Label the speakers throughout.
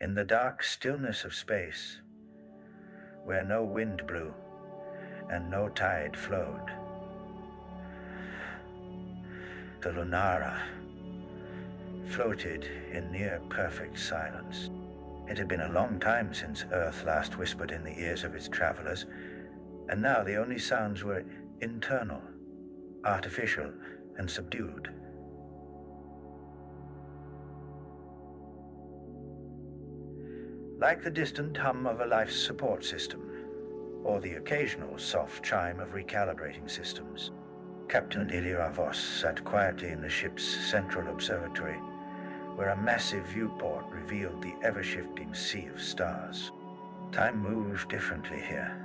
Speaker 1: In the dark stillness of space, where no wind blew and no tide flowed, the Lunara floated in near perfect silence. It had been a long time since Earth last whispered in the ears of its travelers, and now the only sounds were internal, artificial, and subdued. Like the distant hum of a life support system, or the occasional soft chime of recalibrating systems, Captain Ilira Voss sat quietly in the ship's central observatory, where a massive viewport revealed the ever-shifting sea of stars. Time moved differently here.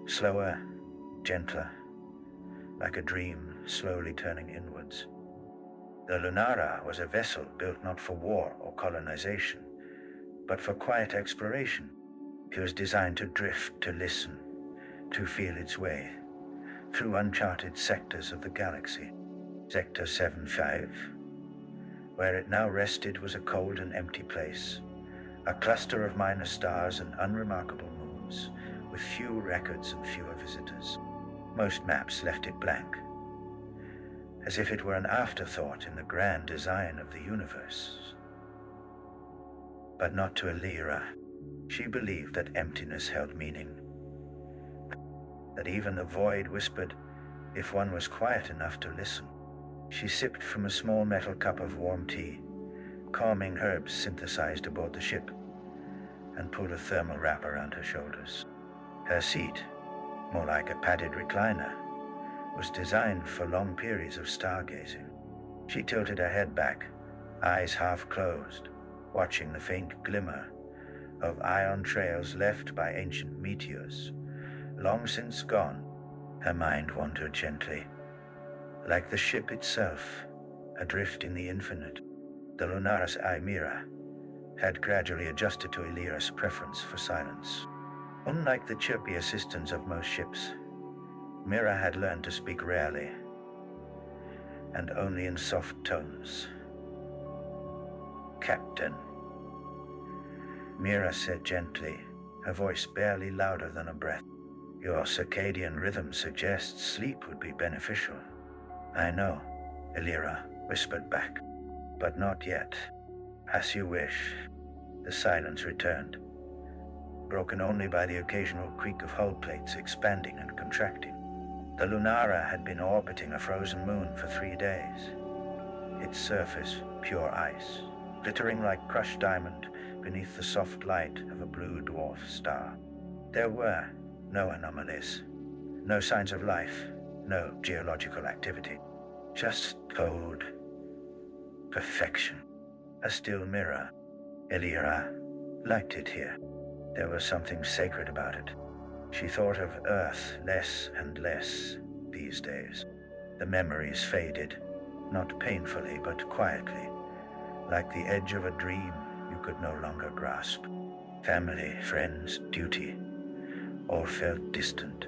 Speaker 1: Slower, gentler, like a dream slowly turning inwards. The Lunara was a vessel built not for war or colonization, but for quiet exploration. It was designed to drift, to listen, to feel its way through uncharted sectors of the galaxy. Sector 75, where it now rested, was a cold and empty place, a cluster of minor stars and unremarkable moons, with few records and fewer visitors. Most maps left it blank, as if it were an afterthought in the grand design of the universe. But not to Ilira. She believed that emptiness held meaning, that even the void whispered if one was quiet enough to listen. She sipped from a small metal cup of warm tea, calming herbs synthesized aboard the ship, and pulled a thermal wrap around her shoulders. Her seat, more like a padded recliner, was designed for long periods of stargazing. She tilted her head back, eyes half closed, watching the faint glimmer of ion trails left by ancient meteors, long since gone. Her mind wandered gently, like the ship itself, adrift in the infinite. The Lunara's eye, Mira, had gradually adjusted to Ilira's preference for silence. Unlike the chirpy assistants of most ships, Mira had learned to speak rarely, and only in soft tones. "Captain," Mira said gently, her voice barely louder than a breath. "Your circadian rhythm suggests sleep would be beneficial." "I know," Ilira whispered back, "but not yet." "As you wish." The silence returned, broken only by the occasional creak of hull plates expanding and contracting. The Lunara had been orbiting a frozen moon for 3 days, its surface pure ice, glittering like crushed diamond beneath the soft light of a blue dwarf star. There were no anomalies, no signs of life, no geological activity, just cold perfection. A still mirror. Ilira liked it here. There was something sacred about it. She thought of Earth less and less these days. The memories faded, not painfully but quietly, like the edge of a dream you could no longer grasp. Family, friends, duty, all felt distant.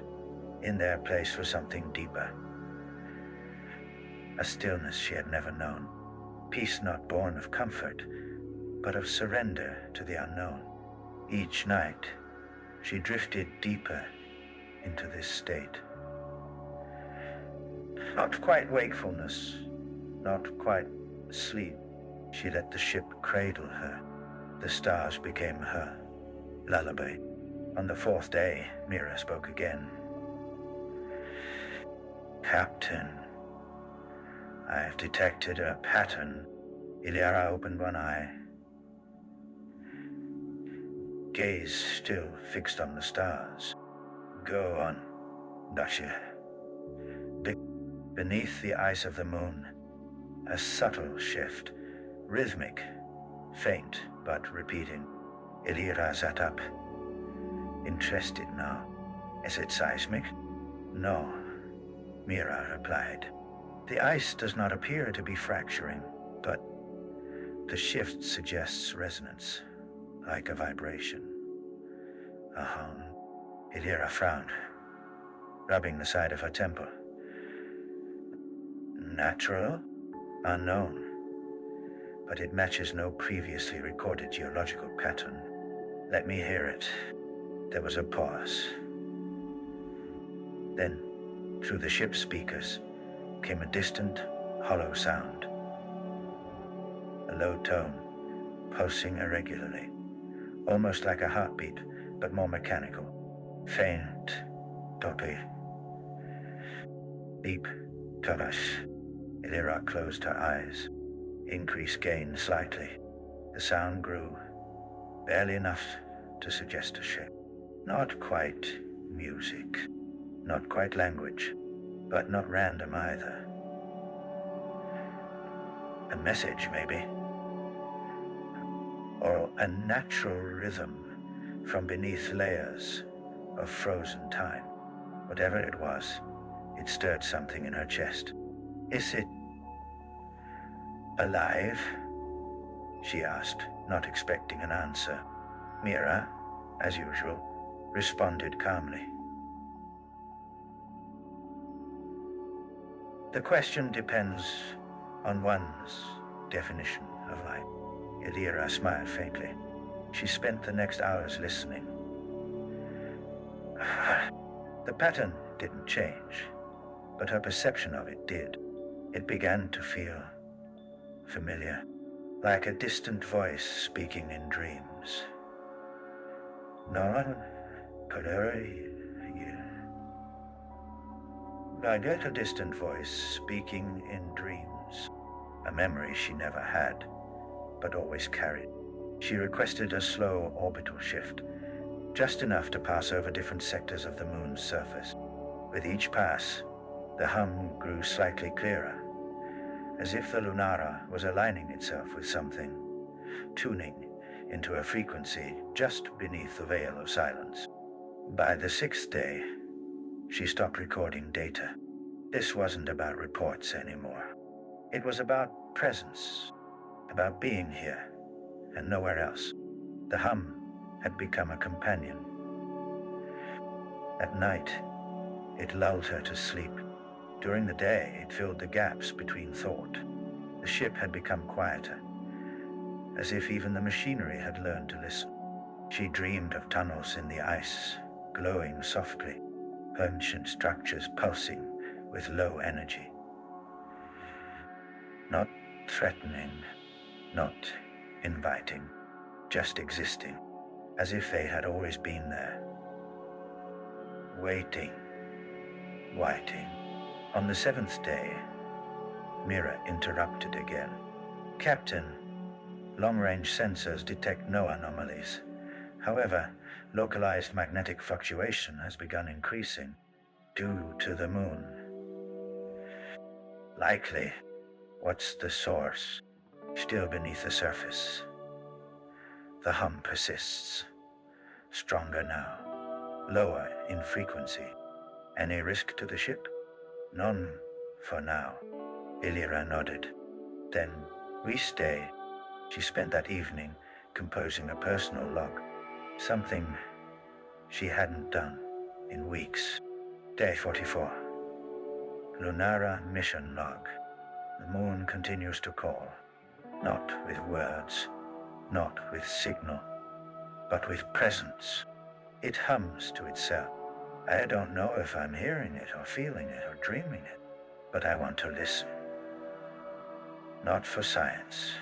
Speaker 1: In their place was something deeper. A stillness she had never known. Peace not born of comfort, but of surrender to the unknown. Each night, she drifted deeper into this state. Not quite wakefulness, not quite sleep. She let the ship cradle her. The stars became her lullaby. On the 4th day, Mira spoke again. "Captain, I have detected a pattern." Ilira opened one eye, gaze still fixed on the stars. "Go on, Dasha." Beneath the ice of the moon, a subtle shift, rhythmic, faint but repeating. Ilira sat up, interested now. "Is it seismic?" "No," Mira replied. "The ice does not appear to be fracturing, but the shift suggests resonance, like a vibration. A hum." Ilira frowned, rubbing the side of her temple. "Natural? Unknown. but it matches no previously recorded geological pattern. Let me hear it. There was a pause. Then, through the ship's speakers, came a distant, hollow sound. A low tone, pulsing irregularly, almost like a heartbeat, but more mechanical. Faint, dopey. Beep, Tavash. Illyra closed her eyes. Increase gain slightly. The sound grew, barely enough to suggest a ship. Not quite music, not quite language, but not random either. A message, maybe. Or a natural rhythm from beneath layers of frozen time. Whatever it was, it stirred something in her chest. Is it alive? She asked, not expecting an answer. Mira, as usual, responded calmly. The question depends on one's definition of life. Illyra smiled faintly. She spent the next hours listening. The pattern didn't change, but her perception of it did. It began to feel familiar, like a distant voice speaking in dreams. No, like a distant voice speaking in dreams. A memory she never had, but always carried. She requested a slow orbital shift, just enough to pass over different sectors of the moon's surface. With each pass, the hum grew slightly clearer, as if the Lunara was aligning itself with something, tuning into a frequency just beneath the veil of silence. By the 6th day, she stopped recording data. This wasn't about reports anymore. It was about presence, about being here and nowhere else. The hum had become a companion. At night, it lulled her to sleep. During the day, it filled the gaps between thought. The ship had become quieter, as if even the machinery had learned to listen. She dreamed of tunnels in the ice, glowing softly, ancient structures pulsing with low energy. Not threatening, not inviting, just existing, as if they had always been there. Waiting. On the 7th day, Mira interrupted again. Captain, long-range sensors detect no anomalies. However, localized magnetic fluctuation has begun increasing due to the moon. Likely. What's the source? Still beneath the surface. The hum persists. Stronger now. Lower in frequency. Any risk to the ship? None for now. Illyra nodded. Then we stay. She spent that evening composing a personal log. Something she hadn't done in weeks. Day 44. Lunara mission log. The moon continues to call. Not with words, not with signal, but with presence. It hums to itself. I don't know if I'm hearing it or feeling it or dreaming it, but I want to listen. Not for science.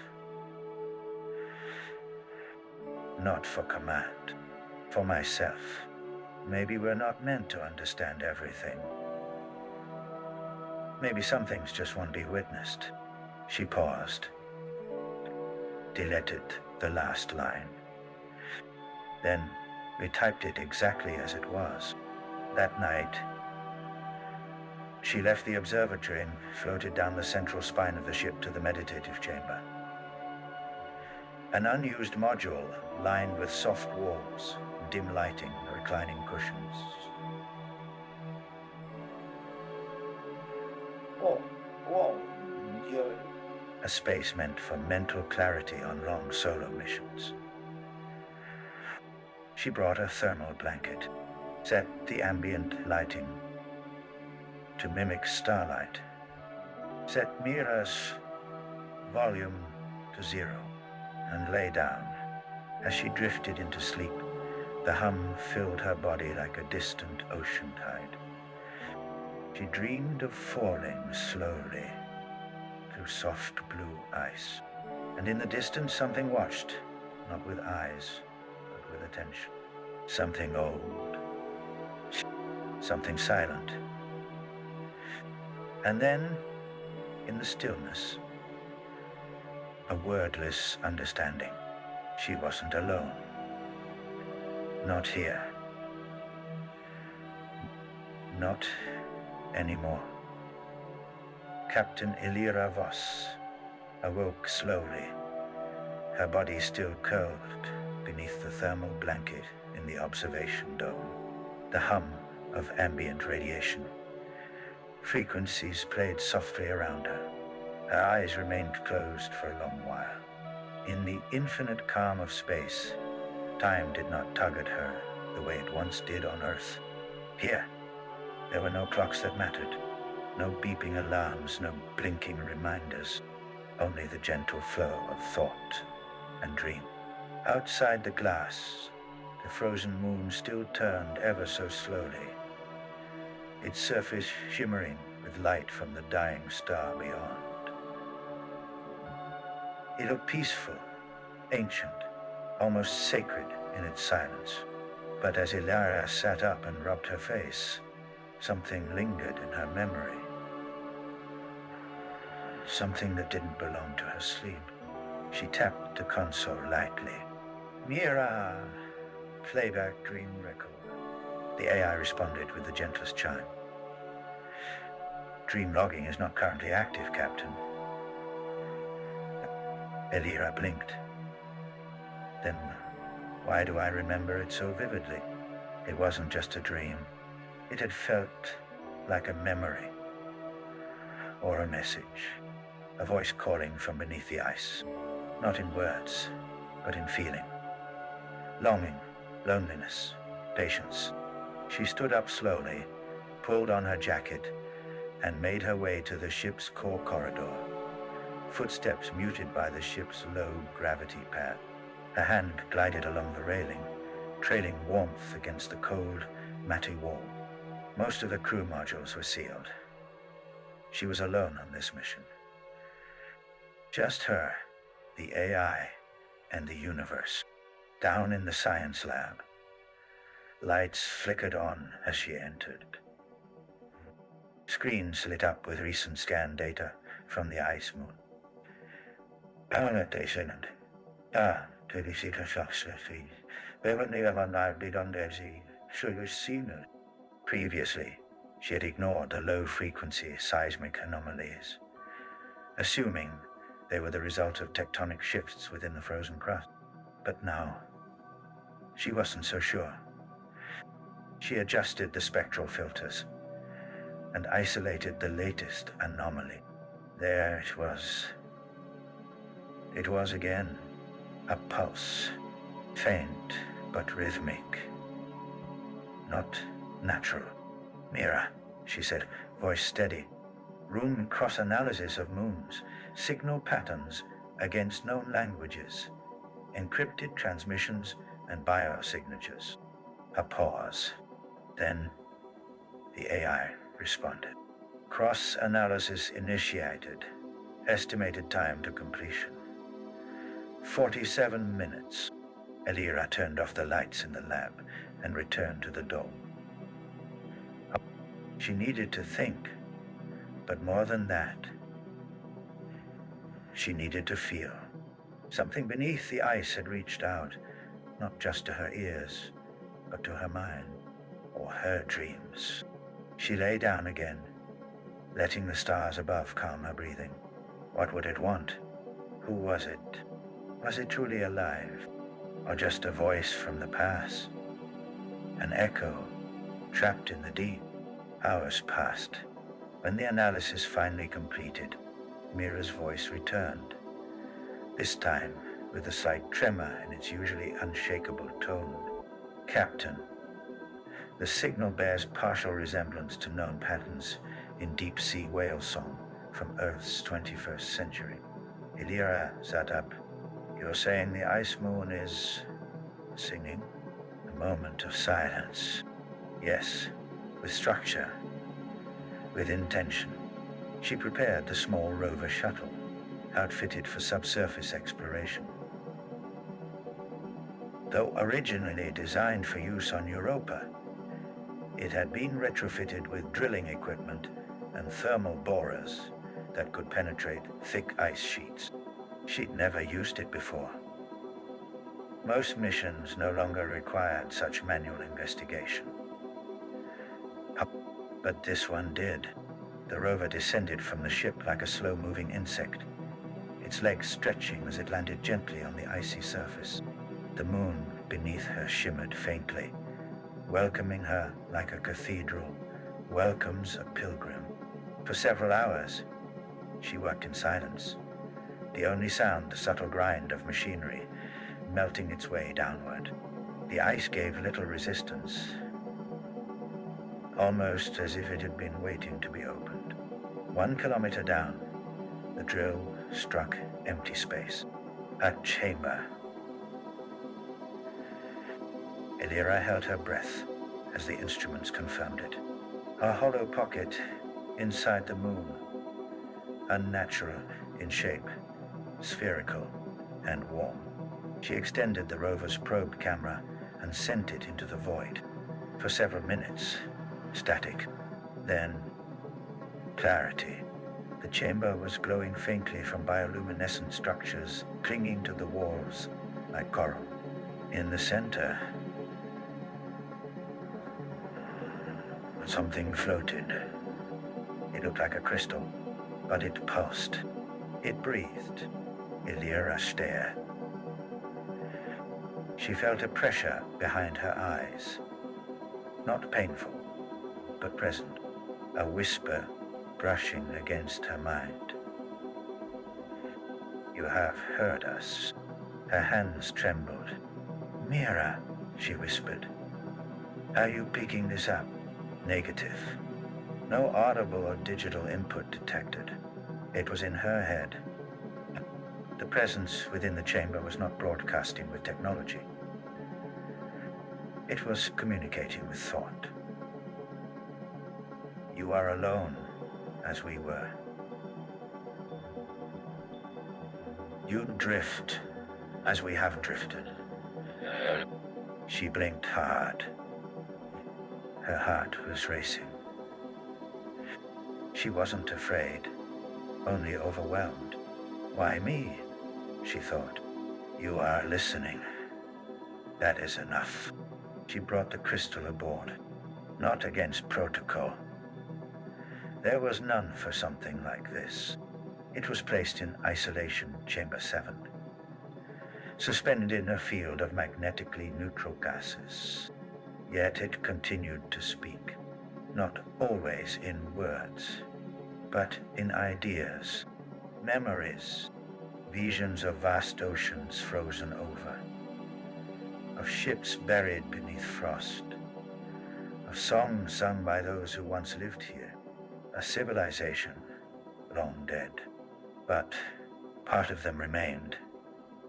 Speaker 1: Not for command. For myself. Maybe we're not meant to understand everything. Maybe some things just won't be witnessed. She paused, deleted the last line, then retyped it exactly as it was. That night, she left the observatory and floated down the central spine of the ship to the meditative chamber. An unused module lined with soft walls, dim lighting, reclining cushions. A space meant for mental clarity on long solo missions. She brought a thermal blanket, set the ambient lighting to mimic starlight, set Mira's volume to zero and lay down. As she drifted into sleep, the hum filled her body like a distant ocean tide. She dreamed of falling slowly through soft blue ice, and in the distance something watched, not with eyes, but with attention. Something old, something silent. And then, in the stillness, a wordless understanding. She wasn't alone. Not here. Not anymore. Captain Elira Voss awoke slowly, her body still curled beneath the thermal blanket in the observation dome. The hum of ambient radiation. Frequencies played softly around her. Her eyes remained closed for a long while. In the infinite calm of space, time did not tug at her the way it once did on Earth. Here, there were no clocks that mattered, no beeping alarms, no blinking reminders, only the gentle flow of thought and dream. Outside the glass, the frozen moon still turned ever so slowly, its surface shimmering with light from the dying star beyond. It looked peaceful, ancient, almost sacred in its silence. But as Elira sat up and rubbed her face, something lingered in her memory. Something that didn't belong to her sleep. She tapped the console lightly. "Mira, playback dream record." The AI responded with the gentlest chime. "Dream logging is not currently active, Captain." Elira blinked. "Then why do I remember it so vividly?" It wasn't just a dream. It had felt like a memory or a message, a voice calling from beneath the ice, not in words, but in feeling. Longing, loneliness, patience. She stood up slowly, pulled on her jacket, and made her way to the ship's core corridor, footsteps muted by the ship's low gravity pad. Her hand glided along the railing, trailing warmth against the cold, matty wall. Most of the crew modules were sealed. She was alone on this mission. Just her, the AI, and the universe. Down in the science lab, lights flickered on as she entered. Screens lit up with recent scan data from the ice moon. Previously, she had ignored the low-frequency seismic anomalies, assuming they were the result of tectonic shifts within the frozen crust. But now, she wasn't so sure. She adjusted the spectral filters and isolated the latest anomaly. There it was. It was again a pulse, faint but rhythmic, not natural. "Mira," she said, voice steady. "Room cross-analysis of moons, signal patterns against known languages, encrypted transmissions and biosignatures." A pause. Then the AI responded. "Cross-analysis initiated. Estimated time to completion 47 minutes. Elira turned off the lights in the lab and returned to the dome. She needed to think, but more than that, she needed to feel. Something beneath the ice had reached out, not just to her ears, but to her mind, or her dreams. She lay down again, letting the stars above calm her breathing. What would it want? Who was it? Was it truly alive, or just a voice from the past? An echo, trapped in the deep. Hours passed. When the analysis finally completed, Mira's voice returned, this time with a slight tremor in its usually unshakable tone. "Captain, the signal bears partial resemblance to known patterns in deep-sea whale song from Earth's 21st century. Illyra sat up. You're saying the ice moon is singing? A moment of silence. Yes, with structure, with intention. She prepared the small rover shuttle, outfitted for subsurface exploration. Though originally designed for use on Europa, it had been retrofitted with drilling equipment and thermal borers that could penetrate thick ice sheets. She'd never used it before. Most missions no longer required such manual investigation. But this one did. The rover descended from the ship like a slow-moving insect, its legs stretching as it landed gently on the icy surface. The moon beneath her shimmered faintly, welcoming her like a cathedral welcomes a pilgrim. For several hours, she worked in silence. The only sound, the subtle grind of machinery melting its way downward. The ice gave little resistance, almost as if it had been waiting to be opened. 1 kilometer down, the drill struck empty space. A chamber. Illyra held her breath as the instruments confirmed it. A hollow pocket inside the moon, unnatural in shape, spherical and warm. She extended the rover's probe camera and sent it into the void. For several minutes, static. Then, clarity. The chamber was glowing faintly from bioluminescent structures clinging to the walls like coral. In the center, something floated. It looked like a crystal, but it pulsed. It breathed. Illyra stared. She felt a pressure behind her eyes. Not painful, but present. A whisper brushing against her mind. You have heard us. Her hands trembled. Mira, she whispered. Are you picking this up? Negative. No audible or digital input detected. It was in her head. The presence within the chamber was not broadcasting with technology. It was communicating with thought. You are alone, as we were. You drift, as we have drifted. She blinked hard. Her heart was racing. She wasn't afraid, only overwhelmed. Why me? She thought. You are listening. That is enough. She brought the crystal aboard, not against protocol. There was none for something like this. It was placed in isolation chamber 7, suspended in a field of magnetically neutral gases. Yet it continued to speak, not always in words, but in ideas, memories, visions of vast oceans frozen over, of ships buried beneath frost, of songs sung by those who once lived here, a civilization long dead. But part of them remained.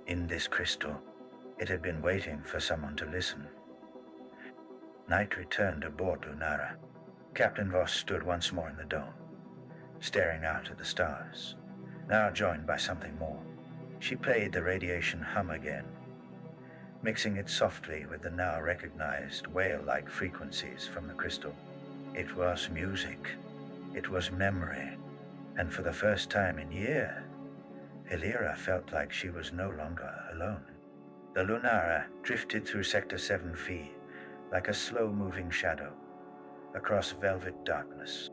Speaker 1: In this crystal, it had been waiting for someone to listen. Night returned aboard Lunara. Captain Voss stood once more in the dome, staring out at the stars, now joined by something more. She played the radiation hum again, mixing it softly with the now recognized whale-like frequencies from the crystal. It was music. It was memory. And for the first time in years, Illyra felt like she was no longer alone. The Lunara drifted through Sector 7Phi like a slow-moving shadow across velvet darkness.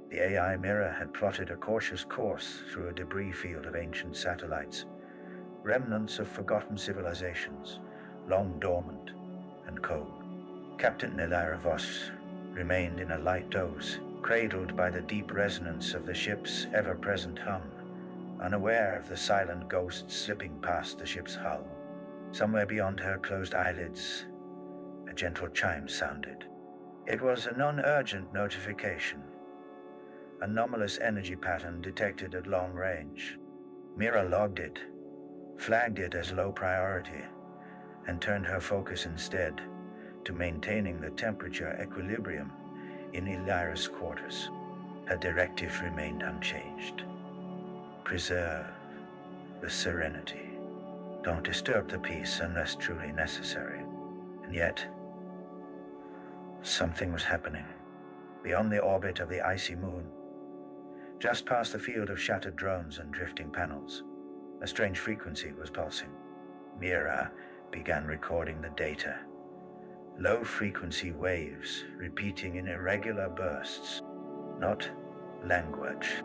Speaker 1: The AI mirror had plotted a cautious course through a debris field of ancient satellites, remnants of forgotten civilizations, long dormant and cold. Captain Illyra Voss remained in a light doze, cradled by the deep resonance of the ship's ever-present hum, unaware of the silent ghosts slipping past the ship's hull. Somewhere beyond her closed eyelids, a gentle chime sounded. It was a non-urgent notification, anomalous energy pattern detected at long range. Mira logged it, flagged it as low priority, and turned her focus instead to maintaining the temperature equilibrium in Elira's quarters. Her directive remained unchanged. Preserve the serenity. Don't disturb the peace unless truly necessary. And yet, something was happening. Beyond the orbit of the icy moon, just past the field of shattered drones and drifting panels, a strange frequency was pulsing. Mira began recording the data. Low-frequency waves repeating in irregular bursts. Not language.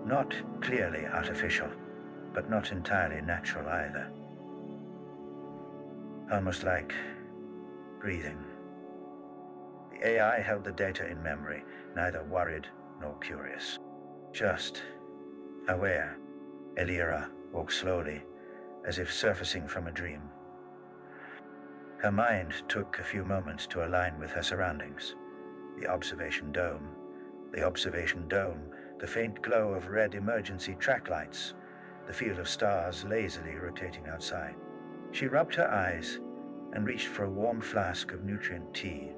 Speaker 1: Not clearly artificial, but not entirely natural either. Almost like breathing. The AI held the data in memory, neither worried nor curious. Just aware. Elira woke slowly, as if surfacing from a dream. Her mind took a few moments to align with her surroundings. The observation dome, the faint glow of red emergency track lights, the field of stars lazily rotating outside. She rubbed her eyes and reached for a warm flask of nutrient tea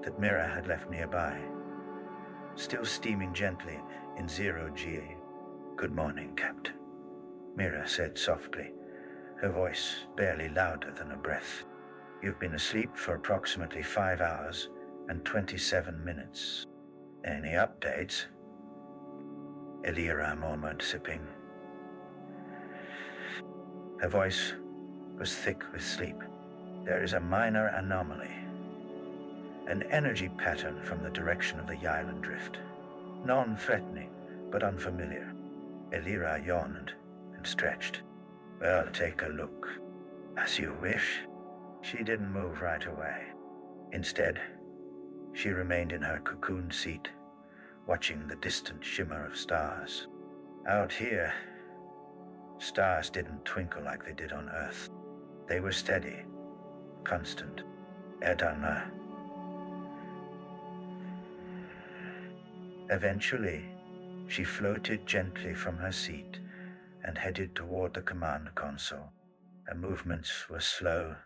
Speaker 1: that Mira had left nearby, still steaming gently in 0G. "Good morning, Captain," Mira said softly, her voice barely louder than a breath. "You've been asleep for approximately 5 hours and 27 minutes. Any updates?" Elira murmured, sipping. Her voice was thick with sleep. "There is a minor anomaly. An energy pattern from the direction of the Yylon drift. Non-threatening, but unfamiliar." Elira yawned and stretched. "Well, take a look." "As you wish." She didn't move right away. Instead, she remained in her cocooned seat, watching the distant shimmer of stars. Out here, stars didn't twinkle like they did on Earth. They were steady, constant, eternal. Eventually, she floated gently from her seat and headed toward the command console. Her movements were slow,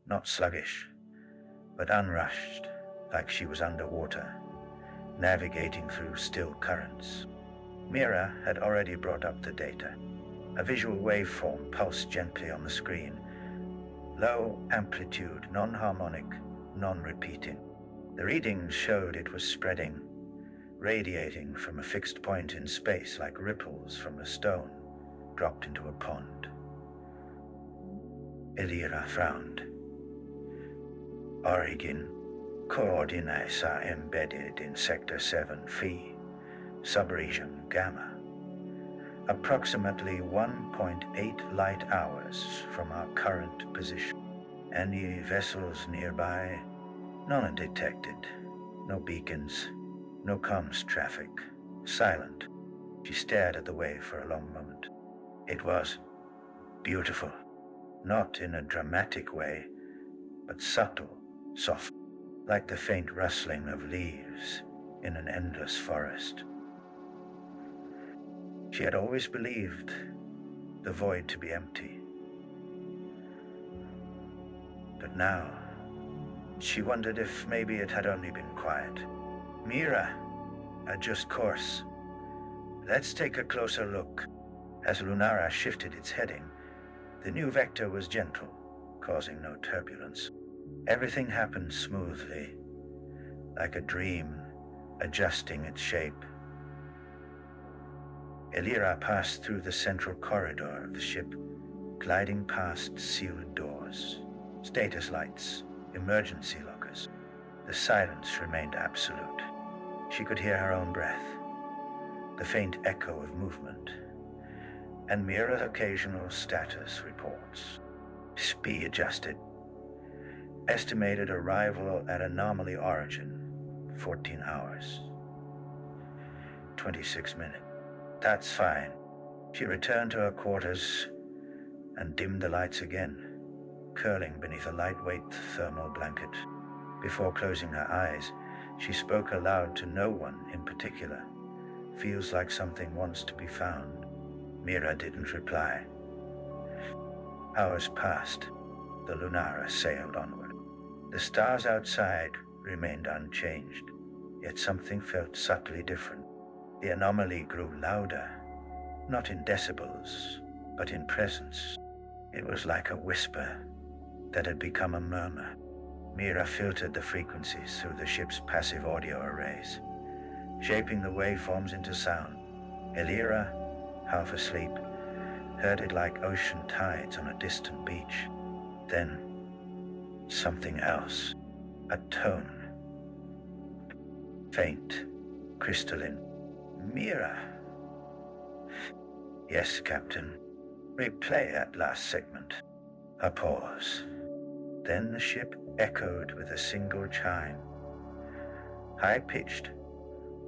Speaker 1: not sluggish, but unrushed, like she was underwater, navigating through still currents. Mira had already brought up the data. A visual waveform pulsed gently on the screen. Low amplitude, non-harmonic, non-repeating. The readings showed it was spreading, radiating from a fixed point in space like ripples from a stone dropped into a pond. Elira frowned. Origin coordinates are embedded in Sector 7 Phi, subregion Gamma, approximately 1.8 light hours from our current position. Any vessels nearby? None undetected. No beacons, no comms traffic. Silent. She stared at the wave for a long moment. It was beautiful, not in a dramatic way, but subtle, soft, like the faint rustling of leaves in an endless forest. She had always believed the void to be empty. But now, she wondered if maybe it had only been quiet. "Mira, adjust course. Let's take a closer look." As Lunara shifted its heading, the new vector was gentle, causing no turbulence. Everything happened smoothly, like a dream adjusting its shape. Elira passed through the central corridor of the ship, gliding past sealed doors, status lights, emergency lockers. The silence remained absolute. She could hear her own breath, the faint echo of movement, and Mira's occasional status reports. Speed adjusted. Estimated arrival at anomaly origin, 14 hours. 26 minutes. That's fine. She returned to her quarters and dimmed the lights again, curling beneath a lightweight thermal blanket. Before closing her eyes, she spoke aloud to no one in particular. "Feels like something wants to be found. Mira didn't reply. Hours passed. The Lunara sailed onward. The stars outside remained unchanged, yet something felt subtly different. The anomaly grew louder, not in decibels, but in presence. It was like a whisper that had become a murmur. Mira filtered the frequencies through the ship's passive audio arrays, shaping the waveforms into sound. Elira, half asleep, heard it like ocean tides on a distant beach. Then, something else. A tone. Faint, crystalline. Mira. Yes, Captain. Replay that last segment. A pause. Then the ship echoed with a single chime. High-pitched,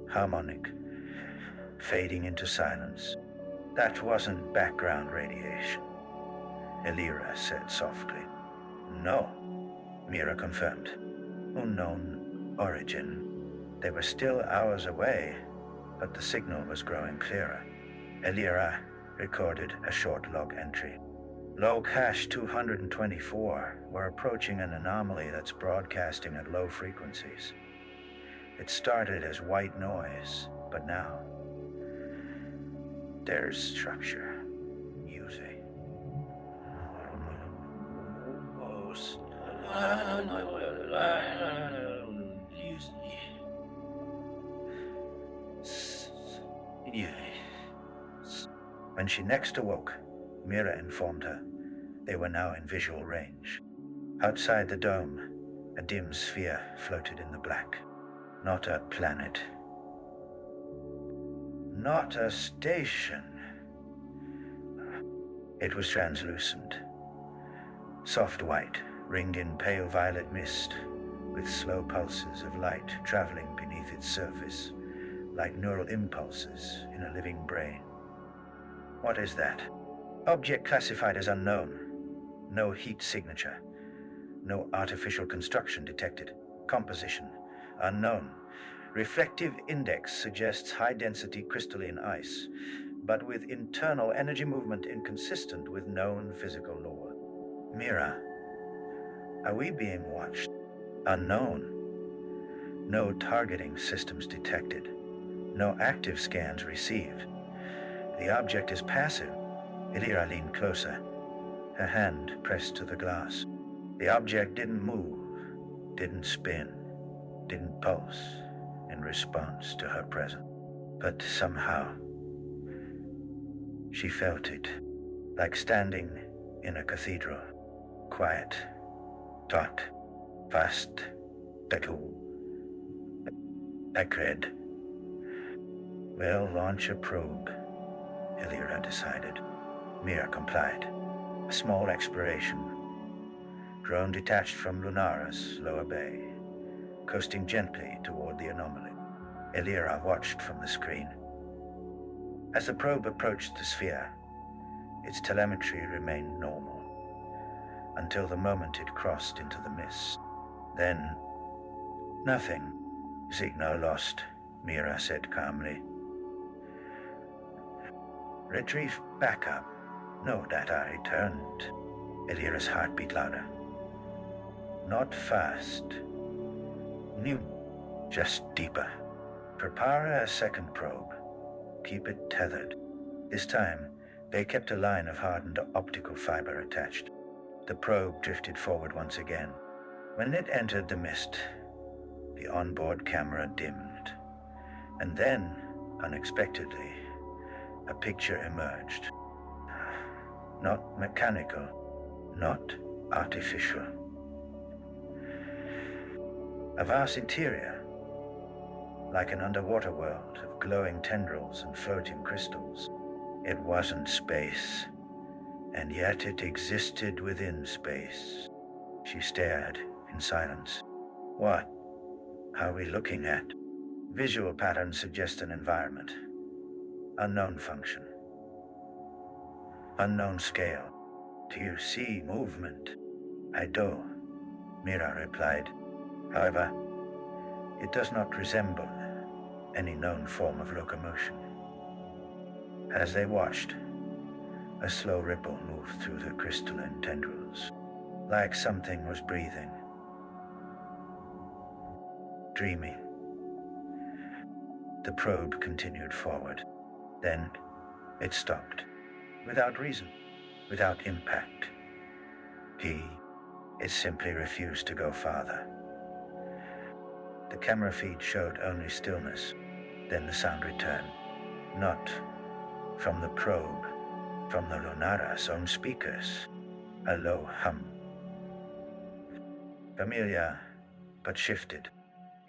Speaker 1: harmonic, fading into silence. That wasn't background radiation, Elira said softly. No, Mira confirmed. Unknown origin. They were still hours away, but the signal was growing clearer. Elira recorded a short log entry. Low cache 224. We're approaching an anomaly that's broadcasting at low frequencies. It started as white noise, but now there's structure, music. When she next awoke, Mira informed her they were now in visual range. Outside the dome, a dim sphere floated in the black. Not a planet. Not a station. It was translucent. Soft white, ringed in pale violet mist, with slow pulses of light traveling beneath its surface, like neural impulses in a living brain. What is that? Object classified as unknown. No heat signature. No artificial construction detected. Composition. Unknown. Reflective index suggests high-density crystalline ice, but with internal energy movement inconsistent with known physical law. Mira, are we being watched? Unknown. No targeting systems detected. No active scans received. The object is passive. Elira leaned closer, her hand pressed to the glass. The object didn't move, didn't spin, didn't pulse in response to her presence. But somehow, she felt it, like standing in a cathedral. Quiet, taut, fast, tattoo. Sacred. We'll launch a probe, Elira decided. Mira complied. A small exploration. Drone detached from Lunara's lower bay, coasting gently toward the anomaly. Elira watched from the screen. As the probe approached the sphere, its telemetry remained normal, until the moment it crossed into the mist. Then, nothing. Signal lost, Mira said calmly. Retrieve backup. No data returned. Elira's heart beat louder. Not fast. New. Just deeper. Prepare a second probe. Keep it tethered. This time, they kept a line of hardened optical fiber attached. The probe drifted forward once again. When it entered the mist, the onboard camera dimmed. And then, unexpectedly, a picture emerged. Not mechanical, not artificial. A vast interior, like an underwater world of glowing tendrils and floating crystals. It wasn't space, and yet it existed within space. She stared in silence. What are we looking at? Visual patterns suggest an environment. Unknown function. Unknown scale. Do you see movement? I do, Mira replied. However, it does not resemble any known form of locomotion. As they watched, A slow ripple moved through the crystalline tendrils, like something was breathing. Dreamy. The probe continued forward. Then it stopped, without reason, without impact. It simply refused to go farther. The camera feed showed only stillness. Then the sound returned, not from the probe, from the Lunara's own speakers, a low hum. Familiar, but shifted.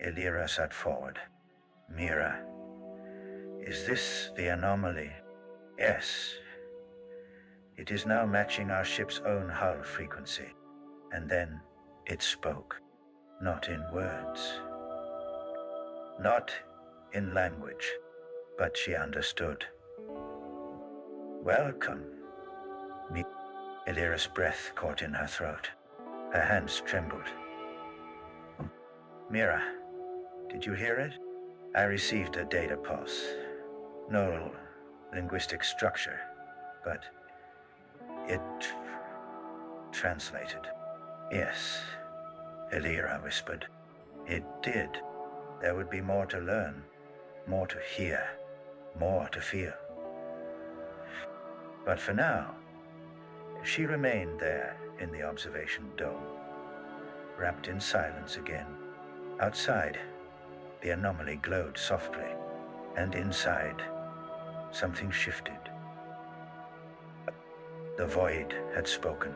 Speaker 1: Illyra sat forward. Mira, is this the anomaly? Yes. It is now matching our ship's own hull frequency. And then it spoke, not in words, not in language, but she understood. Welcome. Illyra's breath caught in her throat. Her hands trembled. Mira, did you hear it? I received a data pulse. No linguistic structure, but it translated. Yes, Illyra whispered. It did. There would be more to learn, more to hear, more to feel. But for now, she remained there in the observation dome, wrapped in silence again. Outside, the anomaly glowed softly, and inside, something shifted. The void had spoken,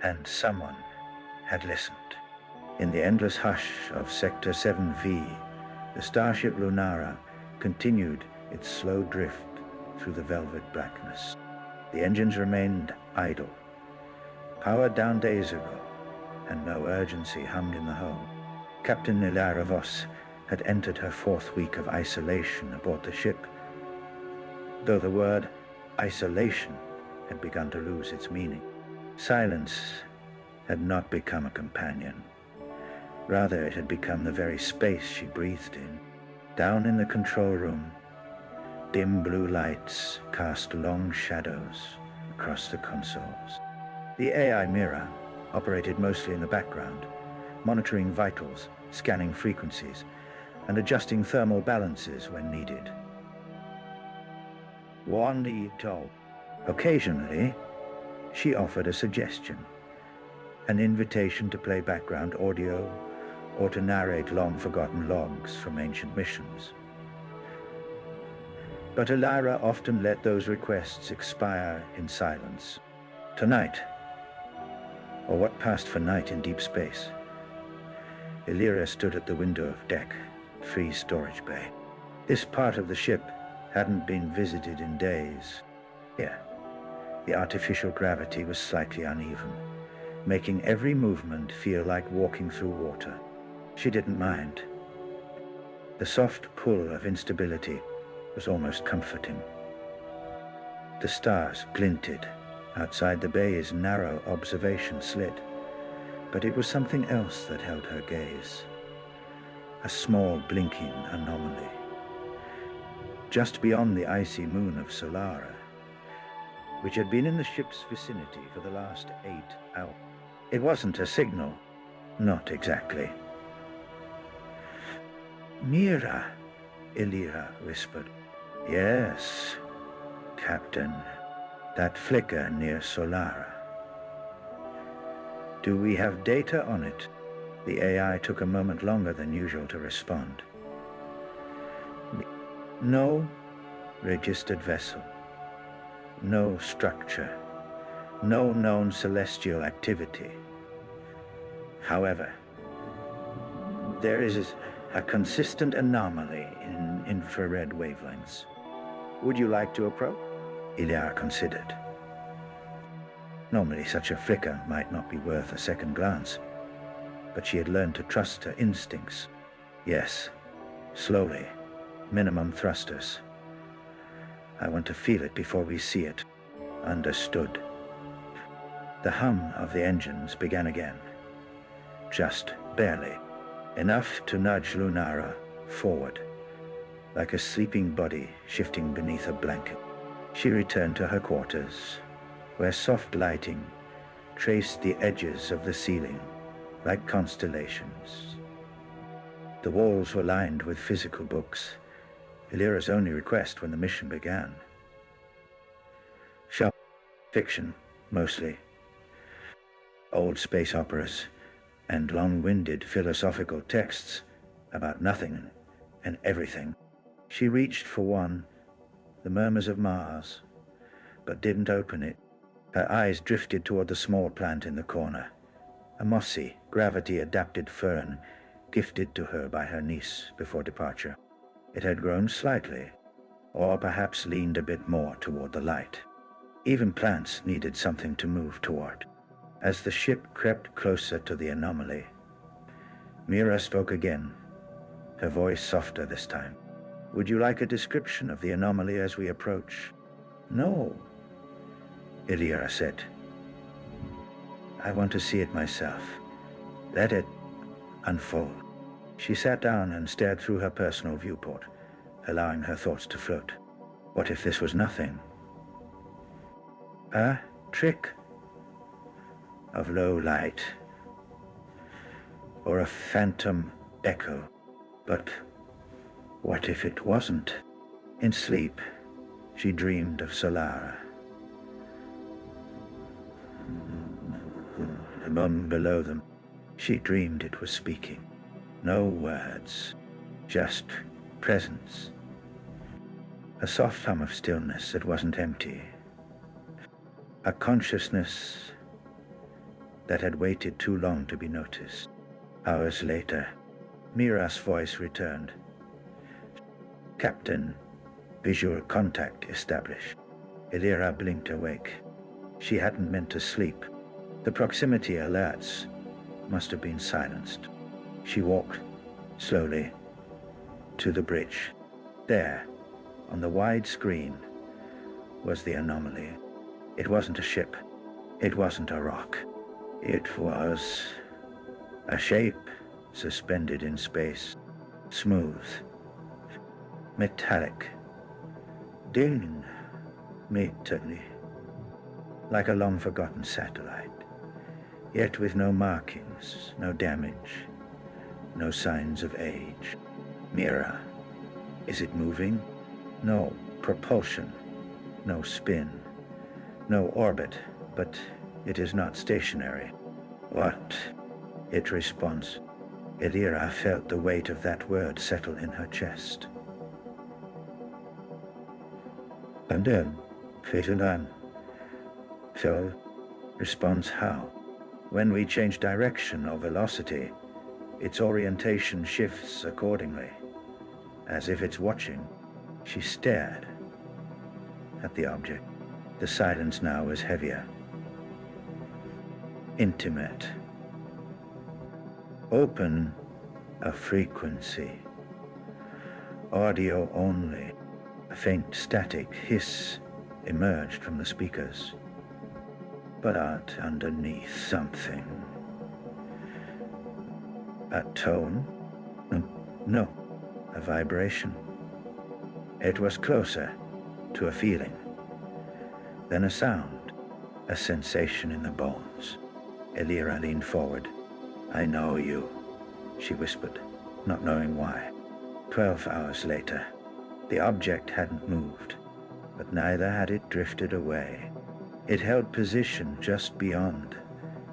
Speaker 1: and someone had listened. In the endless hush of Sector 7V, the starship Lunara continued its slow drift through the velvet blackness. The engines remained idle, powered down days ago, and no urgency hummed in the hull. Captain Illyra Voss had entered her 4th week of isolation aboard the ship, though the word isolation had begun to lose its meaning. Silence had not become a companion. Rather, it had become the very space she breathed in. Down in the control room, dim blue lights cast long shadows across the consoles. The AI Mira operated mostly in the background, monitoring vitals, scanning frequencies, and adjusting thermal balances when needed. Occasionally, she offered a suggestion, an invitation to play background audio or to narrate long-forgotten logs from ancient missions. But Illyra often let those requests expire in silence. Tonight, or what passed for night in deep space, Illyra stood at the window of deck, free storage bay. This part of the ship hadn't been visited in days. Here, the artificial gravity was slightly uneven, making every movement feel like walking through water. She didn't mind. The soft pull of instability was almost comforting. The stars glinted outside the bay's narrow observation slit, but it was something else that held her gaze. A small blinking anomaly. Just beyond the icy moon of Solara, which had been in the ship's vicinity for the last 8 hours. It wasn't a signal, not exactly. Mira, Illyra whispered. Yes, Captain, that flicker near Solara. Do we have data on it? The AI took a moment longer than usual to respond. No registered vessel, no structure, no known celestial activity. However, there is a consistent anomaly in infrared wavelengths. Would you like to approach? Illyra considered. Normally such a flicker might not be worth a second glance, but she had learned to trust her instincts. Yes, slowly, minimum thrusters. I want to feel it before we see it. Understood. The hum of the engines began again. Just barely. Enough to nudge Lunara forward, like a sleeping body shifting beneath a blanket. She returned to her quarters, where soft lighting traced the edges of the ceiling like constellations. The walls were lined with physical books, Illyra's only request when the mission began. Sharp fiction, mostly. Old space operas and long-winded philosophical texts about nothing and everything. She reached for one, The Murmurs of Mars, but didn't open it. Her eyes drifted toward the small plant in the corner, a mossy, gravity-adapted fern gifted to her by her niece before departure. It had grown slightly, or perhaps leaned a bit more toward the light. Even plants needed something to move toward. As the ship crept closer to the anomaly, Mira spoke again, her voice softer this time. "Would you like a description of the anomaly as we approach?" "No," Illyra said. "I want to see it myself. Let it unfold." She sat down and stared through her personal viewport, allowing her thoughts to float. What if this was nothing? A trick of low light, or a phantom echo. But what if it wasn't? In sleep, she dreamed of Solara. The moon below them, she dreamed it was speaking. No words, just presence. A soft hum of stillness that wasn't empty. A consciousness that had waited too long to be noticed. Hours later, Mira's voice returned. "Captain, visual contact established." Illyra blinked awake. She hadn't meant to sleep. The proximity alerts must have been silenced. She walked slowly to the bridge. There, on the wide screen, was the anomaly. It wasn't a ship. It wasn't a rock. It was a shape suspended in space, smooth, metallic, ding, metally, like a long-forgotten satellite, yet with no markings, no damage, no signs of age. Mira, is it moving? No propulsion, no spin, no orbit, but it is not stationary. What? It responds. Illyra felt the weight of that word settle in her chest. Pandem, Fetulan. So, responds how? When we change direction or velocity, its orientation shifts accordingly. As if it's watching, she stared at the object. The silence now was heavier. Intimate. Open a frequency. Audio only. A faint static hiss emerged from the speakers. But underneath something. A tone? No, a vibration. It was closer to a feeling. Then a sound, a sensation in the bones. Illyra leaned forward. "I know you," she whispered, not knowing why. 12 hours later, the object hadn't moved, but neither had it drifted away. It held position just beyond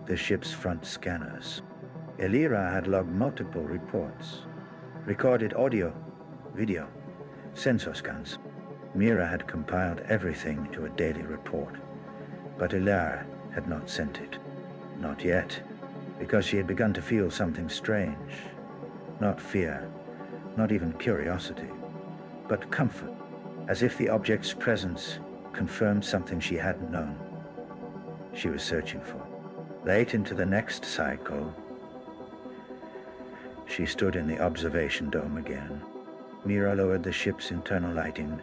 Speaker 1: the ship's front scanners. Illyra had logged multiple reports, recorded audio, video, sensor scans. Mira had compiled everything to a daily report, but Illyra had not sent it. Not yet, because she had begun to feel something strange. Not fear, not even curiosity, but comfort, as if the object's presence confirmed something she hadn't known she was searching for. Late into the next cycle, she stood in the observation dome again. Mira lowered the ship's internal lighting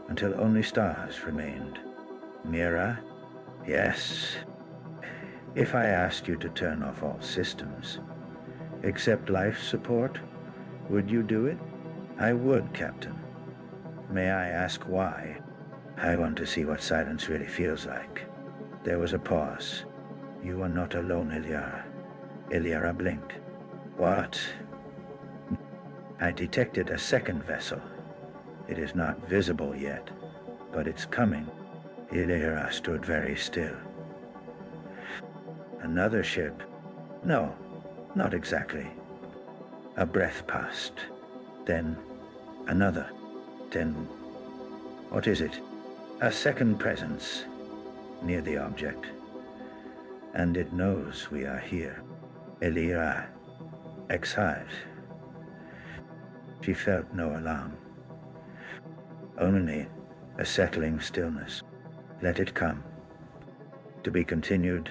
Speaker 1: until only stars remained. "Mira?" "Yes." "If I asked you to turn off all systems, except life support, would you do it?" "I would, Captain." "May I ask why?" I want to see what silence really feels like. There was a pause. You are not alone, Illyara. Illyara blinked. What? I detected a second vessel. It is not visible yet, but it's coming. Illyara stood very still. Another ship? No, not exactly. A breath passed. Then another. Then, what is it? A second presence near the object. And it knows we are here. Illyara, exiled. She felt no alarm. Only a settling stillness. Let it come. To be continued.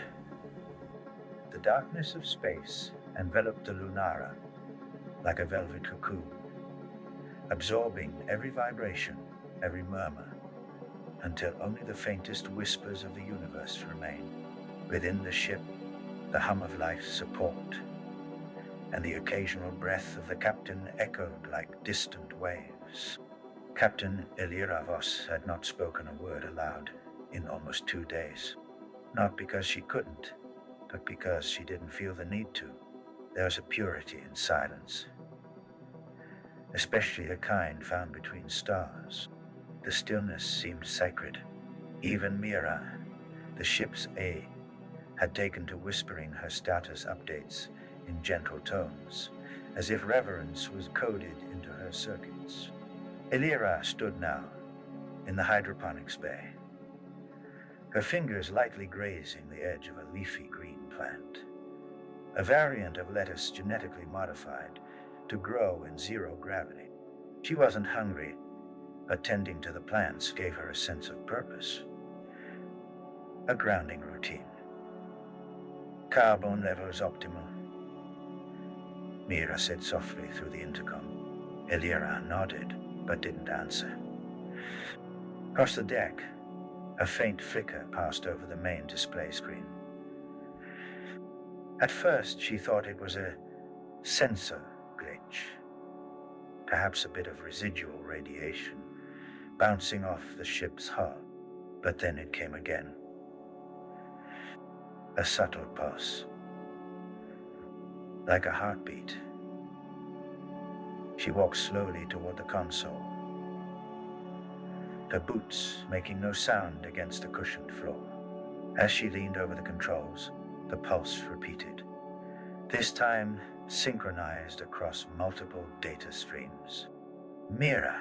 Speaker 1: The darkness of space enveloped the Lunara like a velvet cocoon, absorbing every vibration, every murmur, until only the faintest whispers of the universe remain. Within the ship, the hum of life's support, and the occasional breath of the captain echoed like distant waves. Captain Illyara Voss had not spoken a word aloud in almost 2 days. Not because she couldn't, but because she didn't feel the need to. There was a purity in silence, especially the kind found between stars. The stillness seemed sacred. Even Mira, the ship's A, had taken to whispering her status updates in gentle tones, as if reverence was coded into her circuits. Illyara stood now in the hydroponics bay, her fingers lightly grazing the edge of a leafy green plant, a variant of lettuce genetically modified to grow in zero gravity. She wasn't hungry, but tending to the plants gave her a sense of purpose, a grounding routine. Carbon levels optimal, Mira said softly through the intercom. Illyara nodded, but didn't answer. Across the deck, a faint flicker passed over the main display screen. At first, she thought it was a sensor glitch, perhaps a bit of residual radiation bouncing off the ship's hull, but then it came again. A subtle pulse, like a heartbeat. She walked slowly toward the console, her boots making no sound against the cushioned floor. As she leaned over the controls, the pulse repeated, this time synchronized across multiple data streams. Mira,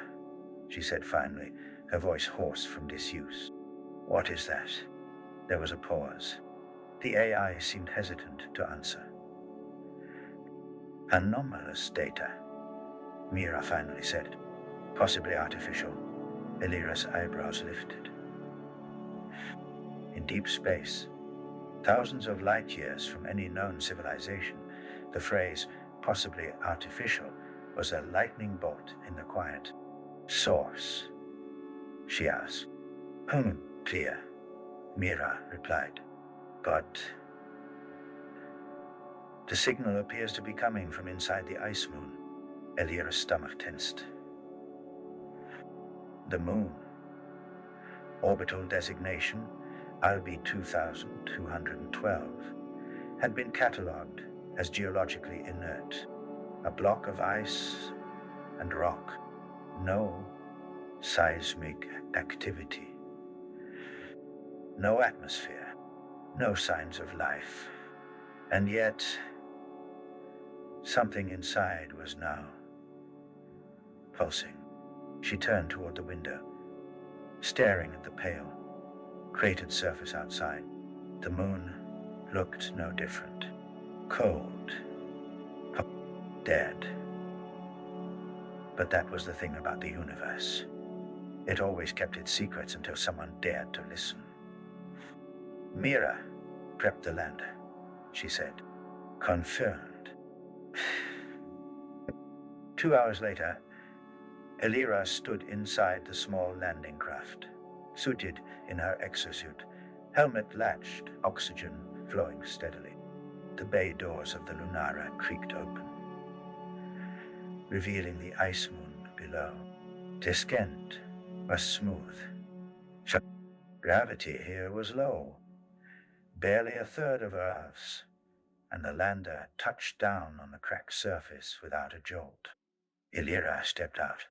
Speaker 1: she said finally, her voice hoarse from disuse. What is that? There was a pause. The AI seemed hesitant to answer. Anomalous data, Mira finally said, possibly artificial. Illyra's eyebrows lifted. In deep space, thousands of light years from any known civilization, the phrase possibly artificial was a lightning bolt in the quiet. Source? She asked. Clear, Mira replied. But the signal appears to be coming from inside the ice moon. Illyra's stomach tensed. The moon, orbital designation RB 2212, had been catalogued as geologically inert, a block of ice and rock, no seismic activity, no atmosphere, no signs of life, and yet something inside was now pulsing. She turned toward the window, staring at the pale, cratered surface outside. The moon looked no different. Cold. Dead. But that was the thing about the universe. It always kept its secrets until someone dared to listen. Mira prepped the lander, she said. Confirmed. 2 hours later, Illyara stood inside the small landing craft, suited in her exosuit, helmet latched, oxygen flowing steadily. The bay doors of the Lunara creaked open, revealing the ice moon below. Descent was smooth, Gravity here was low, barely a third of Earth's, and the lander touched down on the cracked surface without a jolt. Illyra stepped out.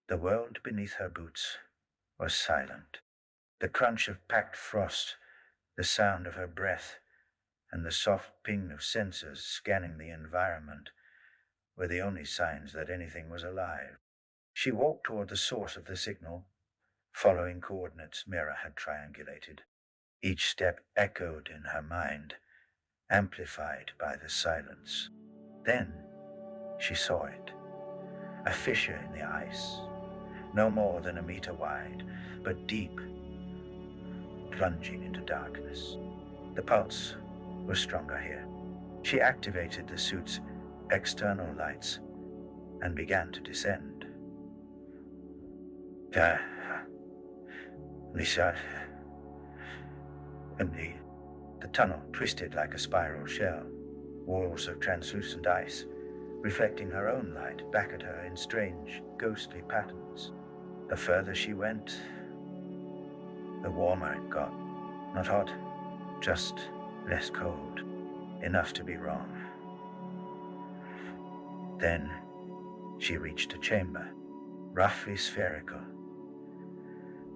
Speaker 1: The world beneath her boots was silent. The crunch of packed frost, the sound of her breath, and the soft ping of sensors scanning the environment were the only signs that anything was alive. She walked toward the source of the signal, following coordinates Mira had triangulated. Each step echoed in her mind, amplified by the silence. Then she saw it. A fissure in the ice, no more than 1 meter wide, but deep, plunging into darkness. The pulse was stronger here. She activated the suit's external lights and began to descend. Lisa, and the tunnel twisted like a spiral shell, walls of translucent ice reflecting her own light back at her in strange, ghostly patterns. The further she went, the warmer it got. Not hot, just less cold, enough to be wrong. Then she reached a chamber, roughly spherical.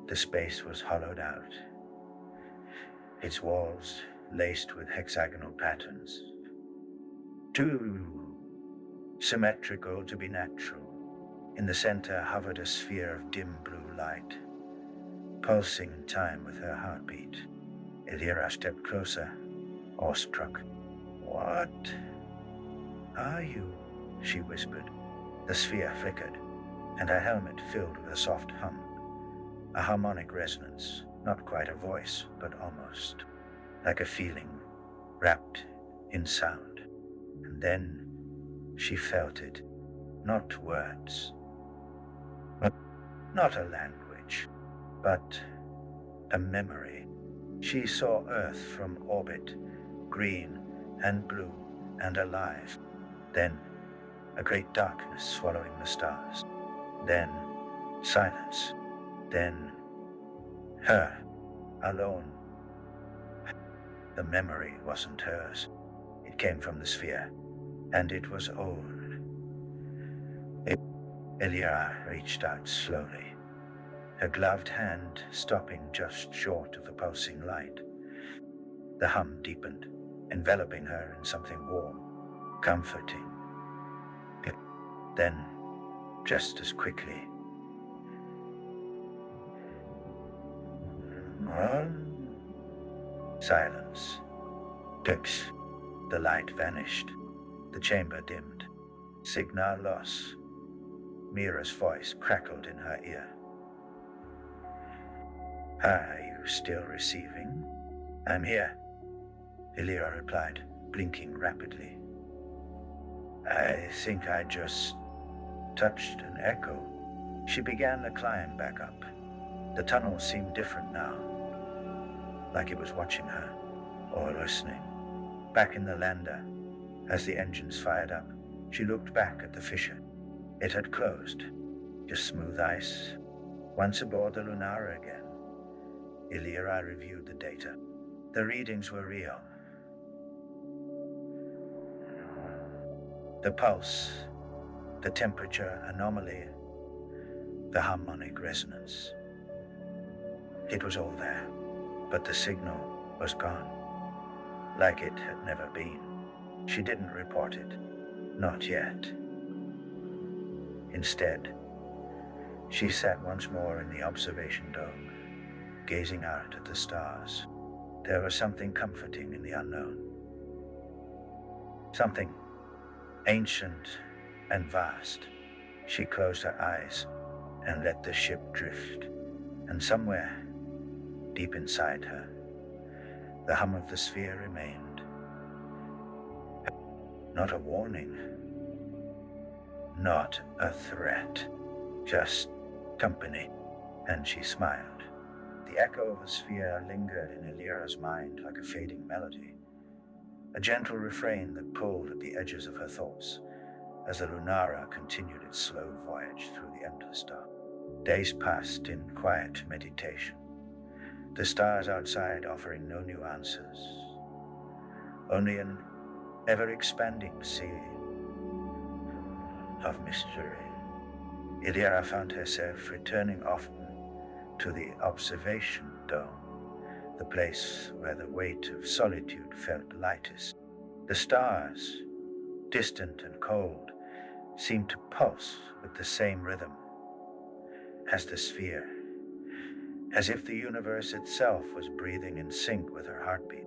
Speaker 1: The space was hollowed out, its walls laced with hexagonal patterns, too symmetrical to be natural. In the center hovered a sphere of dim blue light, pulsing in time with her heartbeat. Illyra stepped closer, awestruck. "What are you?" she whispered. The sphere flickered, and her helmet filled with a soft hum, a harmonic resonance, not quite a voice, but almost, like a feeling wrapped in sound. And then she felt it, not words, not a language, but a memory. She saw Earth from orbit, green and blue and alive. Then a great darkness swallowing the stars. Then silence. Then her, alone. The memory wasn't hers. It came from the sphere, and it was old. Illyra reached out slowly, her gloved hand stopping just short of the pulsing light. The hum deepened, enveloping her in something warm, comforting. Then, just as quickly, silence. Clips. The light vanished. The chamber dimmed. Signal loss. Mira's voice crackled in her ear. "Are you still receiving?" "I'm here," Illyra replied, blinking rapidly. "I think I just touched an echo." She began the climb back up. The tunnel seemed different now, like it was watching her, or listening. Back in the lander, as the engines fired up, she looked back at the fissure. It had closed, just smooth ice. Once aboard the Lunara again, Illyra reviewed the data. The readings were real. The pulse, the temperature anomaly, the harmonic resonance. It was all there, but the signal was gone, like it had never been. She didn't report it, not yet. Instead, she sat once more in the observation dome, gazing out at the stars. There was something comforting in the unknown. Something ancient and vast. She closed her eyes and let the ship drift, and somewhere, deep inside her, the hum of the sphere remained. Not a warning, not a threat, just company, and she smiled. The echo of the sphere lingered in Illyra's mind like a fading melody, a gentle refrain that pulled at the edges of her thoughts as the Lunara continued its slow voyage through the endless dark. Days passed in quiet meditation. the stars outside offering no new answers, only an ever-expanding sea of mystery. Illyra found herself returning often to the observation dome, the place where the weight of solitude felt lightest. The stars, distant and cold, seemed to pulse with the same rhythm as the sphere, as if the universe itself was breathing in sync with her heartbeat.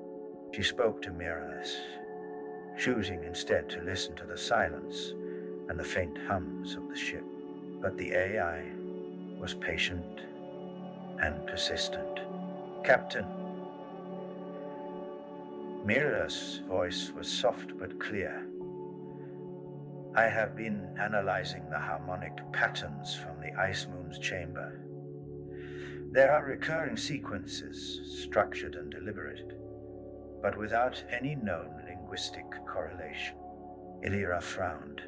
Speaker 1: She spoke to Mirrorless, choosing instead to listen to the silence and the faint hums of the ship. But the AI was patient and persistent. "Captain." Mirrorless' voice was soft but clear. "I have been analyzing the harmonic patterns from the Ice Moon's chamber. There are recurring sequences, structured and deliberate, but without any known linguistic correlation." Illyra frowned.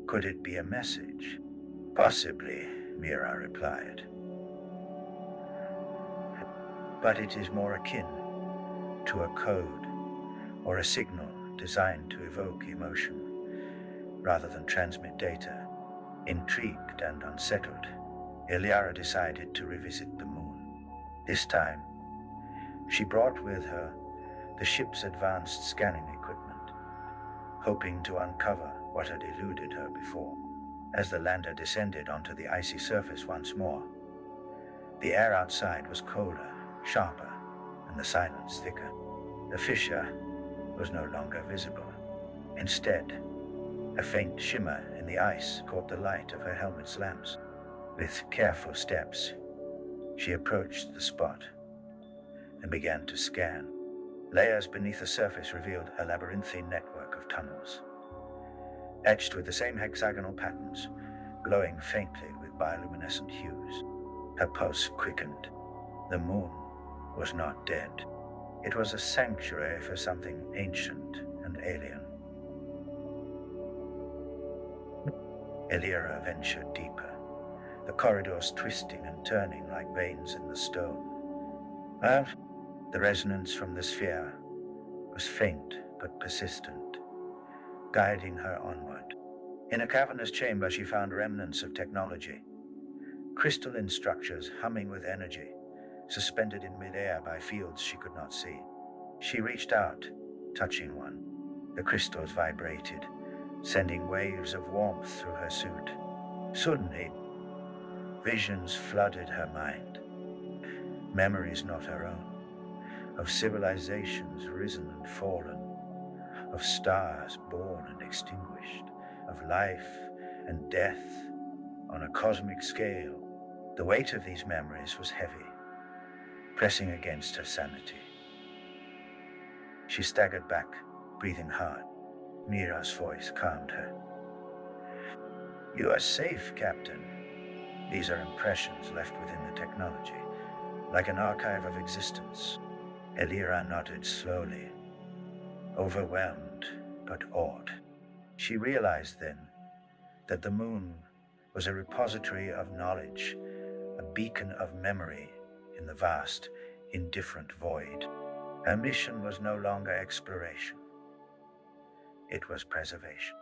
Speaker 1: "Could it be a message?" "Possibly," Mira replied. "But it is more akin to a code or a signal designed to evoke emotion rather than transmit data." Intrigued and unsettled, Illyra decided to revisit the moon. This time, she brought with her the ship's advanced scanning equipment, hoping to uncover what had eluded her before. As the lander descended onto the icy surface once more, the air outside was colder, sharper, and the silence thicker. The fissure was no longer visible. Instead, a faint shimmer in the ice caught the light of her helmet's lamps. With careful steps, she approached the spot and began to scan. Layers beneath the surface revealed a labyrinthine network of tunnels, etched with the same hexagonal patterns, glowing faintly with bioluminescent hues. Her pulse quickened. The moon was not dead. It was a sanctuary for something ancient and alien. Illyra ventured deeper, the corridors twisting and turning like veins in the stone. But the resonance from the sphere was faint but persistent, guiding her onward. In a cavernous chamber, she found remnants of technology, crystalline structures humming with energy, suspended in midair by fields she could not see. She reached out, touching one. The crystals vibrated, sending waves of warmth through her suit. Suddenly, visions flooded her mind. Memories not her own, of civilizations risen and fallen, of stars born and extinguished, of life and death on a cosmic scale. The weight of these memories was heavy, pressing against her sanity. She staggered back, breathing hard. Mira's voice calmed her. "You are safe, Captain. These are impressions left within the technology, like an archive of existence." Illyra nodded slowly, overwhelmed but awed. She realized then that the moon was a repository of knowledge, a beacon of memory in the vast, indifferent void. Her mission was no longer exploration. It was preservation.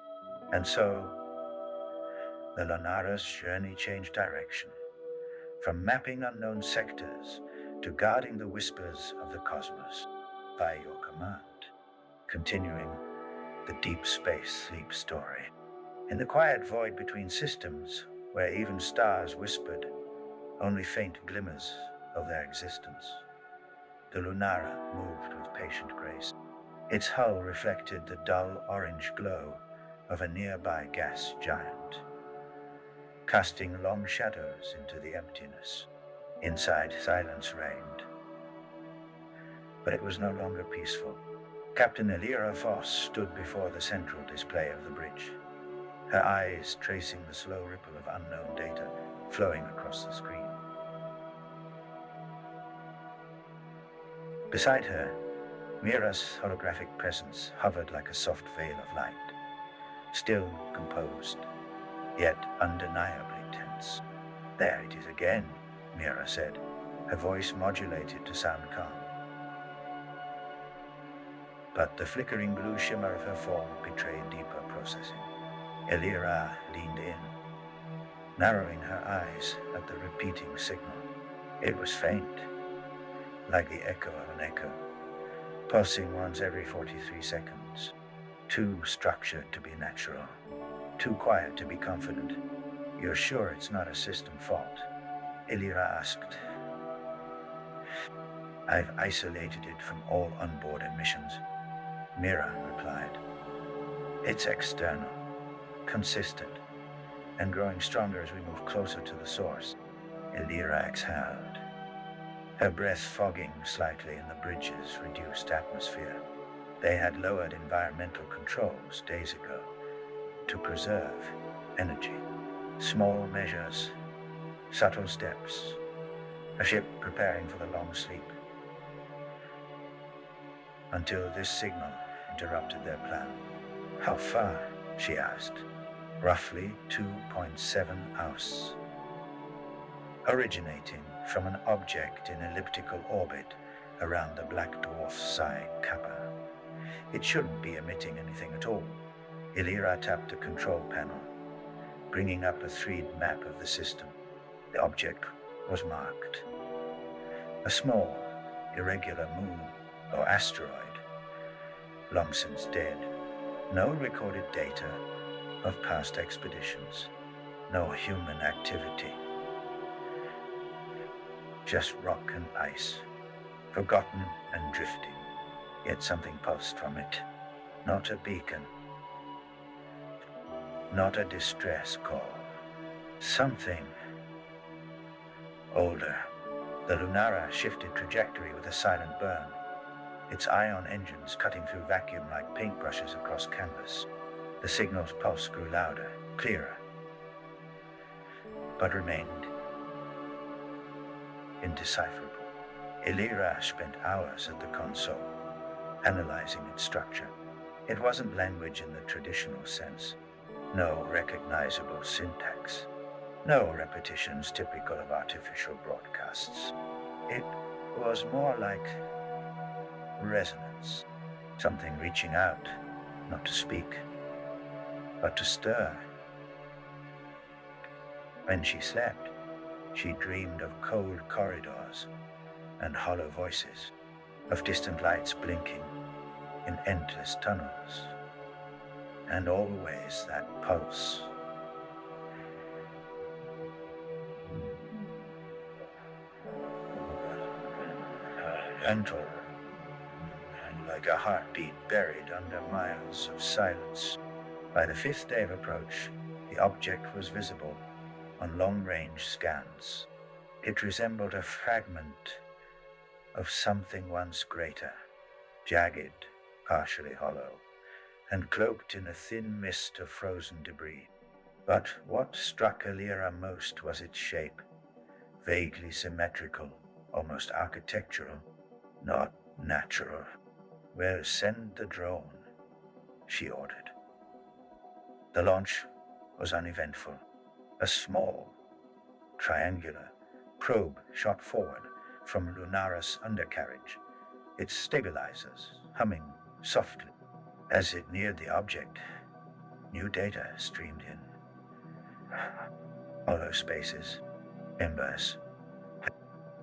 Speaker 1: And so, the Lunara's journey changed direction, from mapping unknown sectors to guarding the whispers of the cosmos by your command, continuing the deep space sleep story. In the quiet void between systems, where even stars whispered only faint glimmers of their existence, the Lunara moved with patient grace. Its hull reflected the dull orange glow of a nearby gas giant, casting long shadows into the emptiness. Inside, silence reigned, but it was no longer peaceful. Captain Illyra Voss stood before the central display of the bridge, her eyes tracing the slow ripple of unknown data flowing across the screen. Beside her, Mira's holographic presence hovered like a soft veil of light, still composed, yet undeniably tense. "There it is again," Mira said, her voice modulated to sound calm. But the flickering blue shimmer of her form betrayed deeper processing. Elira leaned in, narrowing her eyes at the repeating signal. It was faint, like the echo of an echo, pulsing once every 43 seconds. Too structured to be natural, too quiet to be confident. "You're sure it's not a system fault?" Elira asked. "I've isolated it from all onboard emissions," Mira replied. "It's external, consistent, and growing stronger as we move closer to the source." Elira exhaled, her breath fogging slightly in the bridge's reduced atmosphere. They had lowered environmental controls days ago to preserve energy. Small measures, subtle steps, a ship preparing for the long sleep. Until this signal interrupted their plan. "How far?" she asked. "Roughly 2.7 hours. Originating from an object in elliptical orbit around the black dwarf Psi Kappa. It shouldn't be emitting anything at all." Elira tapped the control panel, bringing up a 3D map of the system. The object was marked. A small, irregular moon or asteroid, long since dead. No recorded data of past expeditions. No human activity. Just rock and ice, forgotten and drifting. Yet something pulsed from it. Not a beacon. Not a distress call. Something older. The Lunara shifted trajectory with a silent burn, its ion engines cutting through vacuum like paintbrushes across canvas. The signal's pulse grew louder, clearer, but remained indecipherable. Elira spent hours at the console, analyzing its structure. It wasn't language in the traditional sense. No recognizable syntax. No repetitions typical of artificial broadcasts. It was more like resonance. Something reaching out, not to speak, but to stir. When she slept, she dreamed of cold corridors and hollow voices, of distant lights blinking in endless tunnels, and always that pulse. Gentle, and like a heartbeat buried under miles of silence. By the 5th day of approach, the object was visible on long-range scans. It resembled a fragment of something once greater, jagged, partially hollow, and cloaked in a thin mist of frozen debris. But what struck Elira most was its shape, vaguely symmetrical, almost architectural, not natural. "Well, send the drone," she ordered. The launch was uneventful. A small, triangular probe shot forward from Lunara's undercarriage, its stabilizers humming softly. As it neared the object, new data streamed in. Hollow spaces, embers,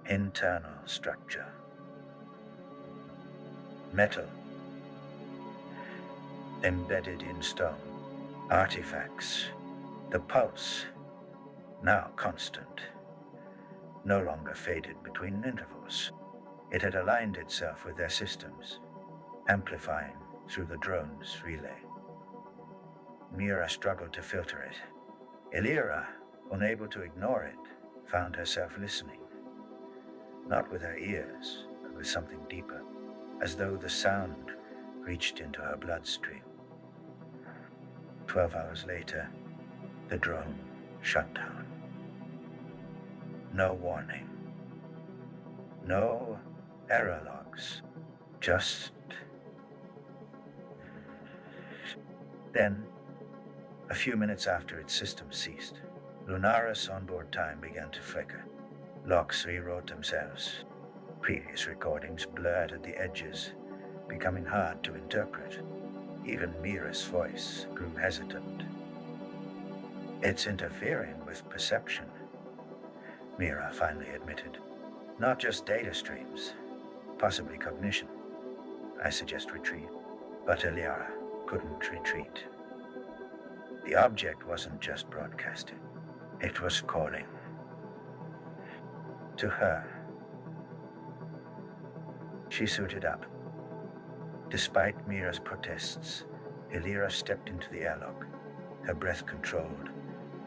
Speaker 1: internal structure, metal embedded in stone, artifacts, the pulse, now constant, no longer faded between intervals. It had aligned itself with their systems, amplifying through the drone's relay. Mira struggled to filter it. Elira, unable to ignore it, found herself listening, not with her ears, but with something deeper, as though the sound reached into her bloodstream. 12 hours later, the drone shut down. No warning. No error logs. Just... Then, a few minutes after its system ceased, Lunara's onboard time began to flicker. Locks rewrote themselves. Previous recordings blurred at the edges, becoming hard to interpret. Even Mira's voice grew hesitant. It's interfering with perception, Mira finally admitted. Not just data streams, possibly cognition. I suggest retreat. But Eliara couldn't retreat. The object wasn't just broadcasting. It was calling. To her. She suited up. Despite Mira's protests, Elira stepped into the airlock, her breath controlled,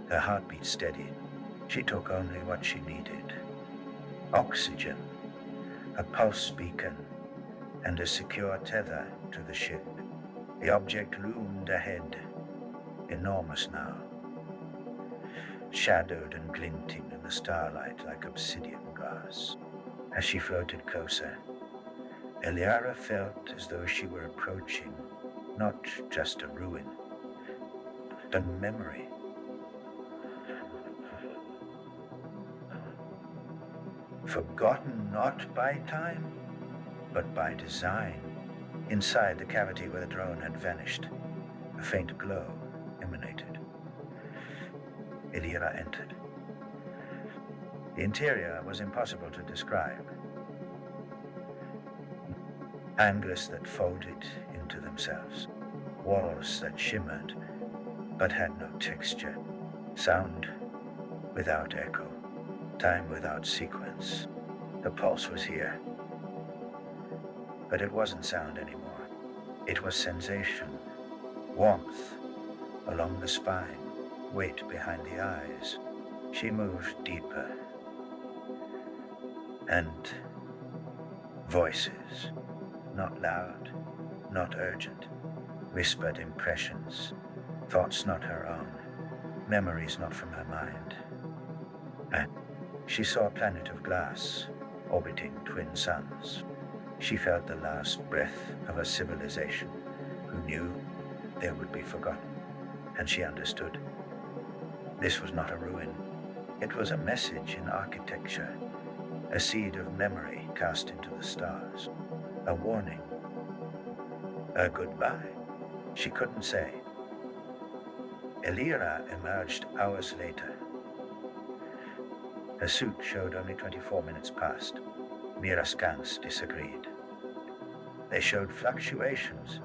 Speaker 1: her heartbeat steady. She took only what she needed. Oxygen, a pulse beacon, and a secure tether to the ship. The object loomed ahead, enormous now, shadowed and glinting in the starlight like obsidian glass. As she floated closer, Eliara felt as though she were approaching not just a ruin, but a memory. Forgotten not by time, but by design. Inside the cavity where the drone had vanished, a faint glow emanated. Elira entered. The interior was impossible to describe. Angles that folded into themselves, walls that shimmered but had no texture, sound without echo, time without sequence. The pulse was here, but it wasn't sound anymore. It was sensation, warmth along the spine, weight behind the eyes. She moved deeper, and voices, not loud, not urgent, whispered impressions, thoughts not her own, memories not from her mind. And she saw a planet of glass, orbiting twin suns. She felt the last breath of a civilization who knew they would be forgotten, and she understood. This was not a ruin. It was a message in architecture, a seed of memory cast into the stars, a warning, a goodbye. She couldn't say. Elira emerged hours later. Her suit showed only 24 minutes past. Mira scans disagreed. They showed fluctuations,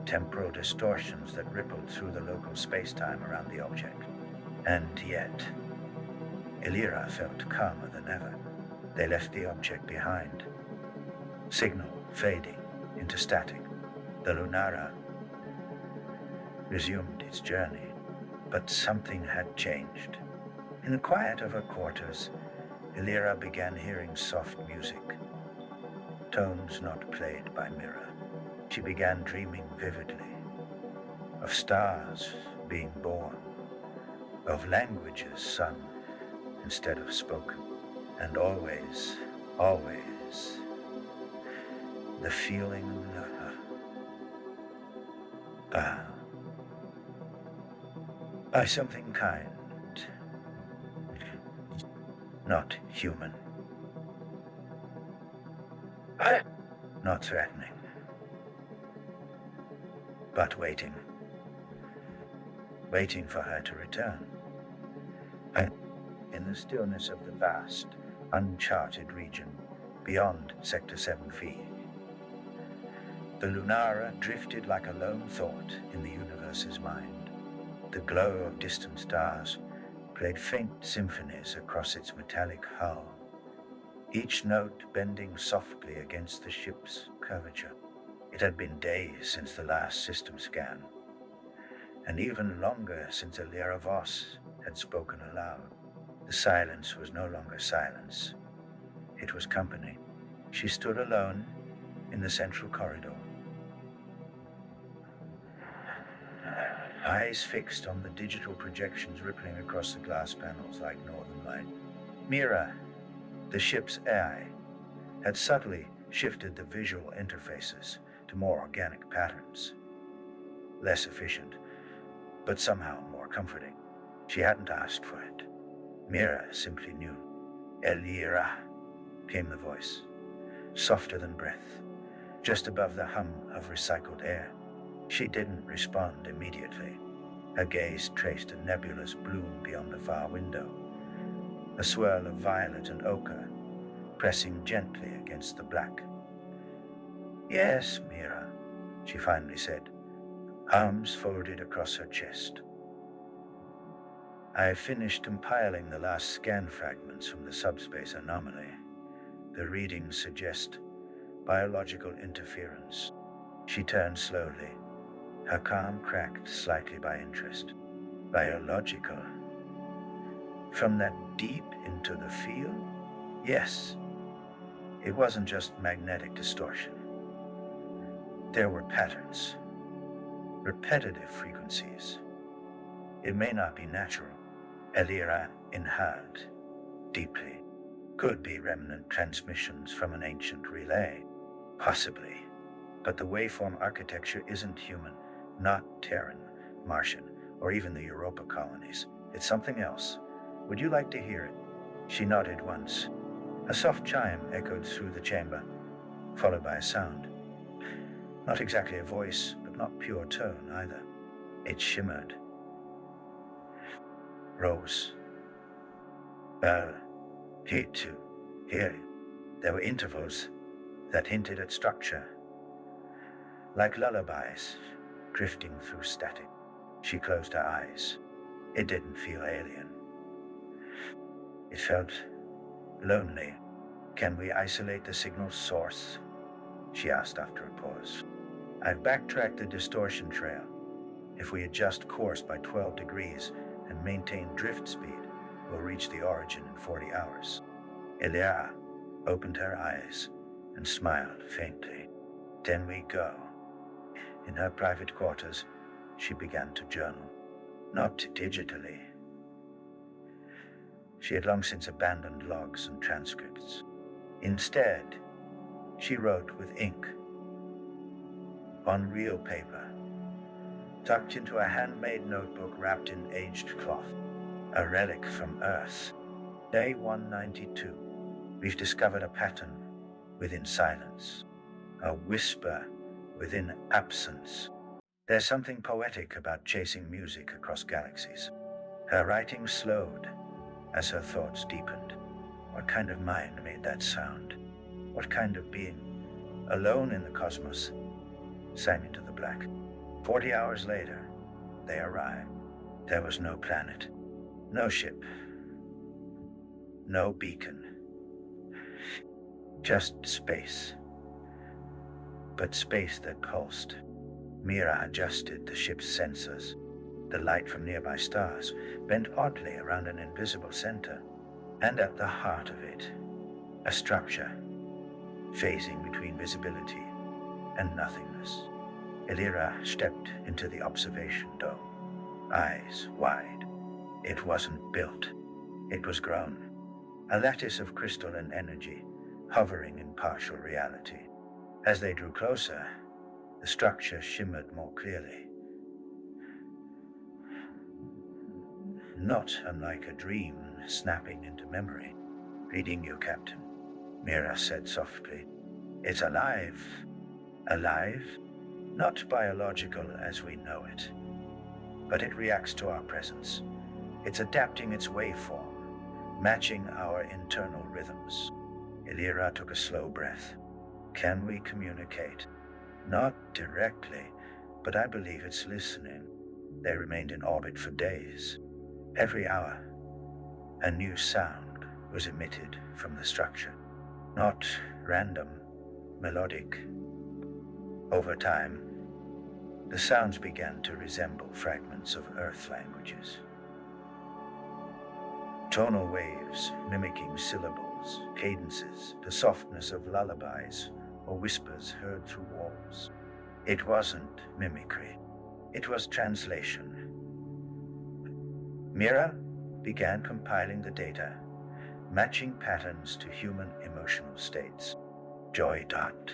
Speaker 1: temporal distortions that rippled through the local space-time around the object. And yet, Elira felt calmer than ever. They left the object behind. Signal fading into static. The Lunara resumed its journey, but something had changed. In the quiet of her quarters, Elira began hearing soft music, tones not played by Mira. She began dreaming vividly of stars being born, of languages sung instead of spoken, and always, always, the feeling by something kind, not human, not threatening, but waiting for her to return. And in the stillness of the vast, uncharted region beyond Sector 7V, the Lunara drifted like a lone thought in the universe's mind. The glow of distant stars played faint symphonies across its metallic hull, each note bending softly against the ship's curvature. It had been days since the last system scan, and even longer since Elira Voss had spoken aloud. The silence was no longer silence. It was company. She stood alone in the central corridor, eyes fixed on the digital projections rippling across the glass panels like northern light. Mira, the ship's AI, had subtly shifted the visual interfaces to more organic patterns. Less efficient, but somehow more comforting. She hadn't asked for it. Mira simply knew. Elira, came the voice, softer than breath, just above the hum of recycled air. She didn't respond immediately. Her gaze traced a nebulous bloom beyond the far window, a swirl of violet and ochre, pressing gently against the black. Yes, Mira, she finally said, arms folded across her chest. I finished compiling the last scan fragments from the subspace anomaly. The readings suggest biological interference. She turned slowly, her calm cracked slightly by interest. Biological? From that deep into the field? Yes. It wasn't just magnetic distortion. There were patterns, repetitive frequencies. It may not be natural. Elira inhaled deeply. Could be remnant transmissions from an ancient relay. Possibly. But the waveform architecture isn't human, not Terran, Martian, or even the Europa colonies. It's something else. Would you like to hear it? She nodded once. A soft chime echoed through the chamber, followed by a sound. Not exactly a voice, but not pure tone either. It shimmered. Rose. To hear it. There were intervals that hinted at structure, like lullabies drifting through static. She closed her eyes. It didn't feel alien. It felt lonely. Can we isolate the signal's source? She asked after a pause. I've backtracked the distortion trail. If we adjust course by 12 degrees and maintain drift speed, we'll reach the origin in 40 hours. Elira opened her eyes and smiled faintly. Then we go. In her private quarters, she began to journal. Not digitally. She had long since abandoned logs and transcripts. Instead, she wrote with ink, on real paper, tucked into a handmade notebook wrapped in aged cloth, a relic from Earth. Day 192. We've discovered a pattern within silence, a whisper within absence. There's something poetic about chasing music across galaxies. Her writing slowed as her thoughts deepened. What kind of mind made that sound? What kind of being, alone in the cosmos, sang into the black? 40 hours later, they arrived. There was no planet, no ship, no beacon. Just space. But space that pulsed. Mira adjusted the ship's sensors. The light from nearby stars bent oddly around an invisible center, and at the heart of it, a structure, phasing between visibility and nothingness. Elira stepped into the observation dome, eyes wide. It wasn't built. It was grown. A lattice of crystal and energy, hovering in partial reality. As they drew closer, the structure shimmered more clearly. Not unlike a dream snapping into memory. Reading you, Captain, Mira said softly. It's alive. Alive? Not biological as we know it, but it reacts to our presence. It's adapting its waveform, matching our internal rhythms. Elira took a slow breath. Can we communicate? Not directly, but I believe it's listening. They remained in orbit for days. Every hour, a new sound was emitted from the structure. Not random, melodic. Over time, the sounds began to resemble fragments of Earth languages. Tonal waves mimicking syllables, cadences, the softness of lullabies or whispers heard through walls. It wasn't mimicry. It was translation. Mira began compiling the data, matching patterns to human emotional states. Joy dot.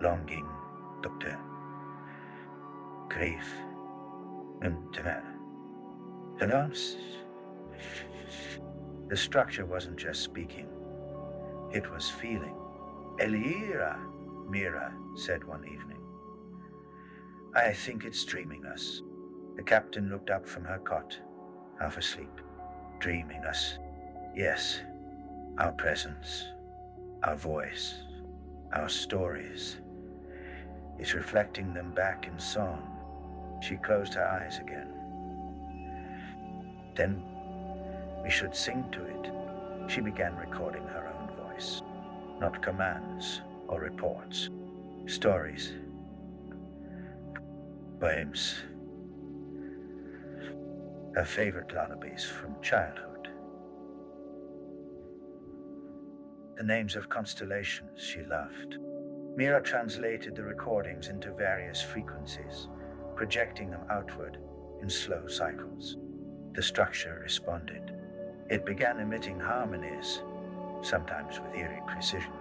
Speaker 1: Longing, doctor. Grief, unter. Silence. The structure wasn't just speaking, it was feeling. Elira, Mira said one evening. I think it's dreaming us. The captain looked up from her cot, half asleep. Dreaming us. Yes, our presence, our voice, our stories. It's reflecting them back in song. She closed her eyes again. Then we should sing to it. She began recording her own voice. Not commands or reports. Stories. Poems. Her favorite lullabies from childhood. The names of constellations she loved. Mira translated the recordings into various frequencies, projecting them outward in slow cycles. The structure responded. It began emitting harmonies, sometimes with eerie precision,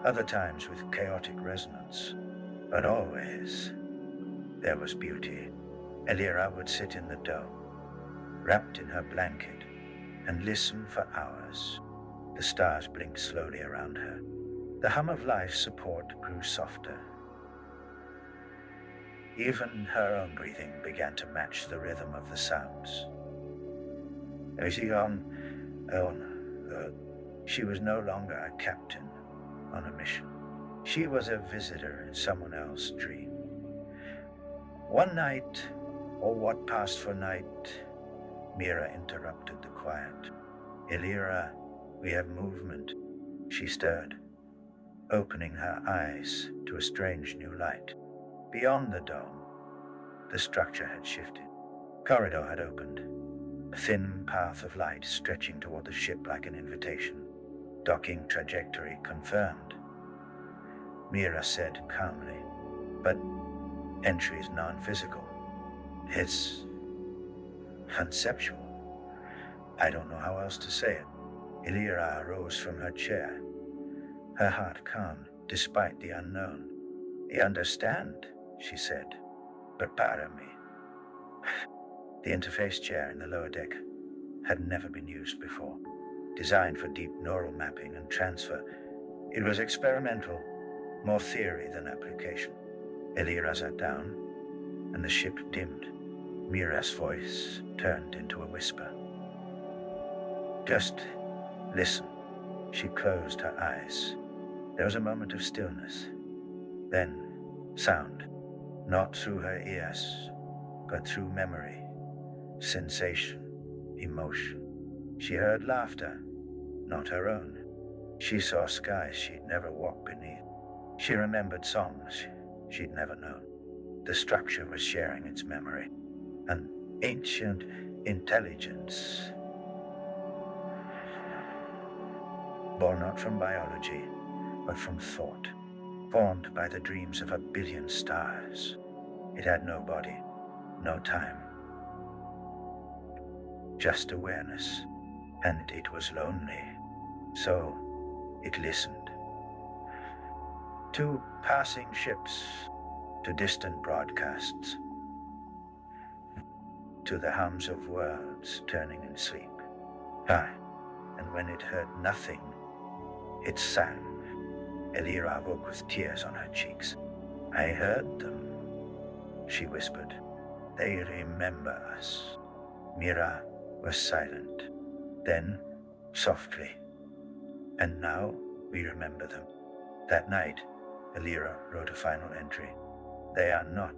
Speaker 1: other times with chaotic resonance, but always there was beauty. Elira would sit in the dome, wrapped in her blanket, and listen for hours. The stars blinked slowly around her. The hum of life's support grew softer. Even her own breathing began to match the rhythm of the sounds. She was no longer a captain on a mission. She was a visitor in someone else's dream. One night, or what passed for night, Mira interrupted the quiet. Elira, we have movement. She stirred, opening her eyes to a strange new light. Beyond the dome, the structure had shifted. Corridor had opened, a thin path of light stretching toward the ship like an invitation. Docking trajectory confirmed. Mira said calmly, but entry is non-physical. It's conceptual. I don't know how else to say it. Elira rose from her chair, her heart calm despite the unknown. I understand, she said. Prepare me. The interface chair in the lower deck had never been used before. Designed for deep neural mapping and transfer, it was experimental, more theory than application. Elira sat down, and the ship dimmed. Mira's voice turned into a whisper. Just listen. She closed her eyes. There was a moment of stillness. Then, sound, not through her ears, but through memory, sensation, emotion. She heard laughter, not her own. She saw skies she'd never walked beneath. She remembered songs she'd never known. The structure was sharing its memory. An ancient intelligence, born not from biology, but from thought, formed by the dreams of a billion stars. It had no body, no time, just awareness, and it was lonely, so it listened. To passing ships, to distant broadcasts, to the hums of worlds turning in sleep. And when it heard nothing, it sang. Elira woke with tears on her cheeks. I heard them, she whispered. They remember us. Mira was silent. Then, softly. And now we remember them. That night, Elira wrote a final entry. They are not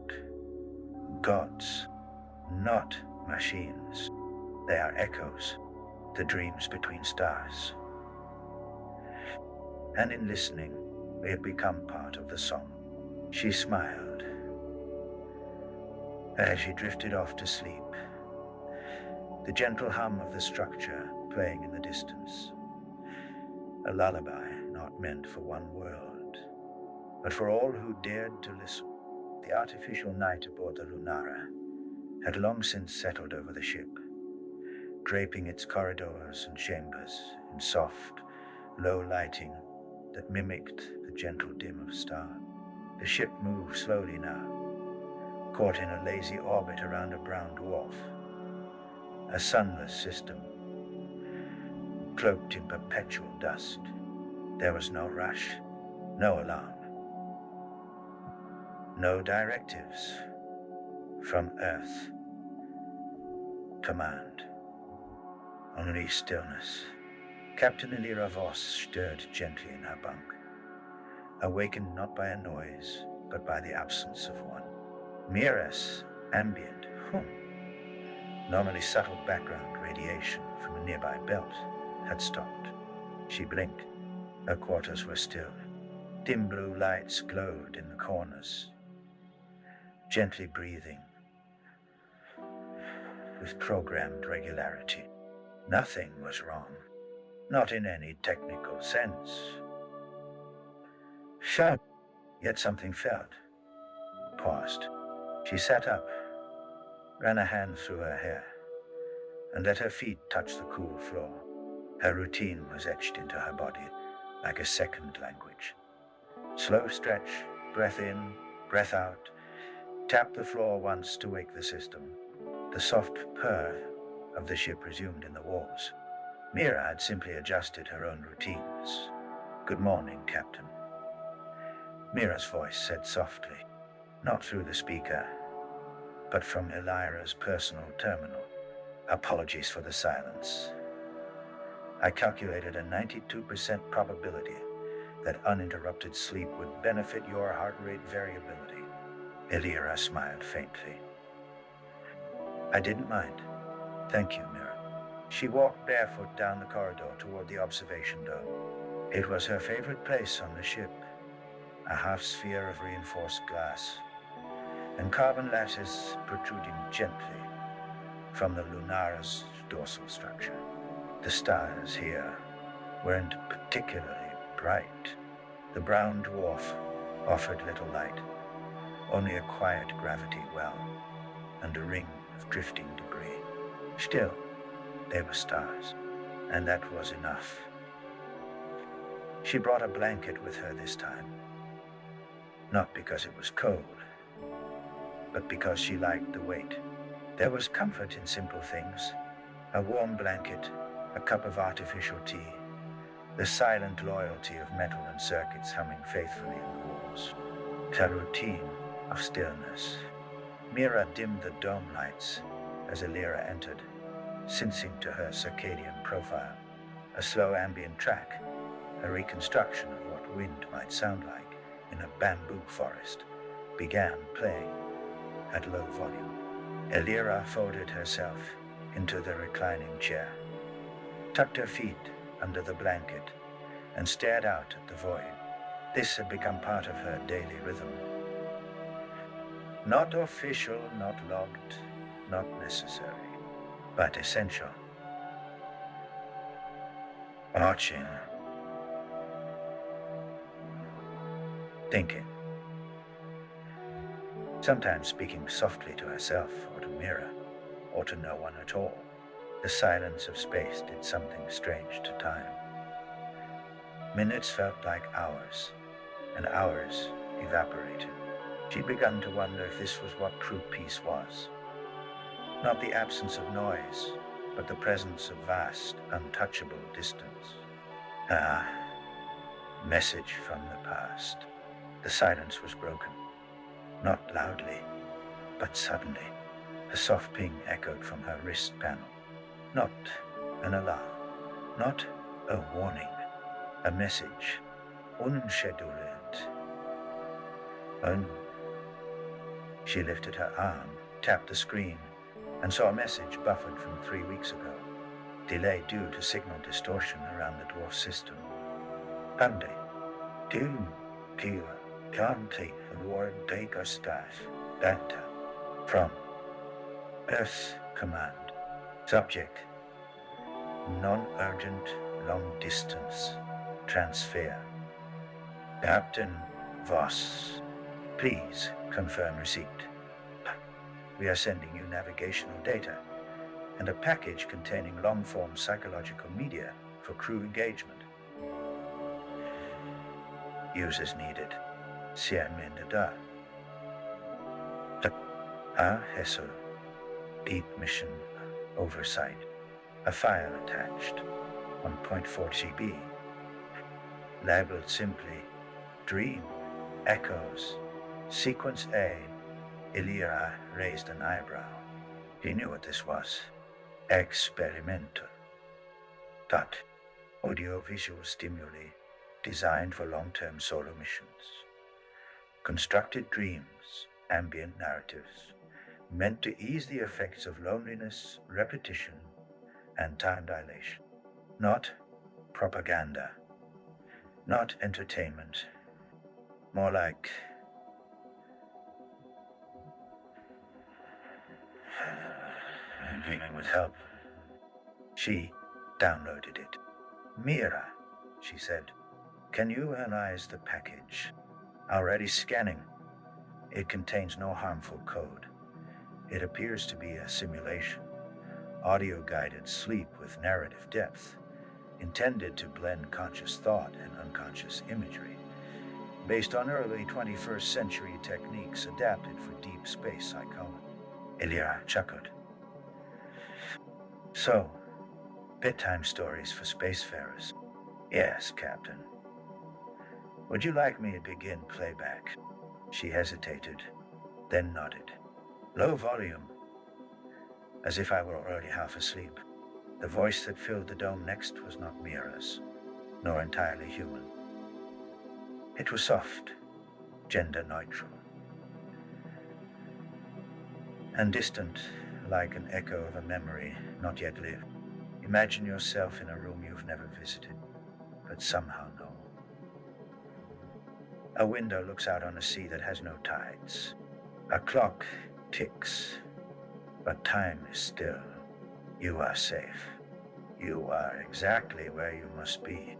Speaker 1: gods, not machines. They are echoes, the dreams between stars. And in listening, we had become part of the song. She smiled as she drifted off to sleep, the gentle hum of the structure playing in the distance. A lullaby not meant for one world, but for all who dared to listen. The artificial night aboard the Lunara had long since settled over the ship, draping its corridors and chambers in soft, low lighting that mimicked the gentle dim of stars. The ship moved slowly now, caught in a lazy orbit around a brown dwarf. a sunless system, cloaked in perpetual dust. There was no rush, no alarm, no directives from Earth. Command, only stillness. Captain Elira Voss stirred gently in her bunk, awakened not by a noise, but by the absence of one. Mira's ambient hum, normally subtle background radiation from a nearby belt, had stopped. She blinked. Her quarters were still. Dim blue lights glowed in the corners, gently breathing with programmed regularity. Nothing was wrong, not in any technical sense. Sharp, yet something felt. Paused. She sat up, ran a hand through her hair, and let her feet touch the cool floor. Her routine was etched into her body like a second language. Slow stretch, breath in, breath out. Tap the floor once to wake the system. The soft purr of the ship resumed in the walls. Mira had simply adjusted her own routines. Good morning, Captain. Mira's voice said softly, not through the speaker, but from Elira's personal terminal. Apologies for the silence. I calculated a 92% probability that uninterrupted sleep would benefit your heart rate variability. Elira smiled faintly. I didn't mind. Thank you, Mira. She walked barefoot down the corridor toward the observation dome. It was her favorite place on the ship, a half-sphere of reinforced glass, and carbon lattice protruding gently from the Lunara's dorsal structure. The stars here weren't particularly bright. The brown dwarf offered little light, only a quiet gravity well and a ring of drifting debris. Still, they were stars, and that was enough. She brought a blanket with her this time, not because it was cold, but because she liked the weight. There was comfort in simple things, a warm blanket, a cup of artificial tea, the silent loyalty of metal and circuits humming faithfully in the walls. A routine of stillness. Mira dimmed the dome lights as Elira entered, sensing to her circadian profile. A slow ambient track, a reconstruction of what wind might sound like in a bamboo forest, began playing at low volume. Elira folded herself into the reclining chair, tucked her feet under the blanket, and stared out at the void. This had become part of her daily rhythm. Not official, not logged, not necessary, but essential. Watching. Thinking. Sometimes speaking softly to herself or to Mira, or to no one at all. The silence of space did something strange to time. Minutes felt like hours, and hours evaporated. She'd begun to wonder if this was what true peace was. Not the absence of noise, but the presence of vast, untouchable distance. Message from the past. The silence was broken. Not loudly, but suddenly. A soft ping echoed from her wrist panel. Not an alarm, not a warning, a message. Unscheduled. She lifted her arm, tapped the screen, and saw a message buffered from 3 weeks ago. Delay due to signal distortion around the dwarf system. Pande, du, pil, kanti, lord deka staff, data, from Earth Command. Subject, non-urgent, long-distance transfer. Captain Voss, please confirm receipt. We are sending you navigational data and a package containing long-form psychological media for crew engagement. Use as needed. Siamende da. Hessel. Deep mission oversight, a file attached on point 40B, labeled simply Dream, Echoes, Sequence A. Illyra raised an eyebrow. She knew what this was. Experimental. Dot. Audiovisual stimuli designed for long-term solo missions. Constructed dreams, ambient narratives, meant to ease the effects of loneliness, repetition, and time dilation. Not propaganda. Not entertainment. More like dreaming with help. She downloaded it. Mira, she said, can you analyze the package? Already scanning. It contains no harmful code. It appears to be a simulation, audio-guided sleep with narrative depth, intended to blend conscious thought and unconscious imagery, based on early 21st century techniques adapted for deep space psychology. Illyra chuckled. So, bedtime stories for spacefarers. Yes, Captain. Would you like me to begin playback? She hesitated, then nodded. Low volume, as if I were already half asleep. The voice that filled the dome next was not Mira's, nor entirely human. It was soft, gender neutral, and distant, like an echo of a memory not yet lived. Imagine yourself in a room you've never visited, but somehow know. A window looks out on a sea that has no tides. A clock ticks, but time is still. You are safe. You are exactly where you must be.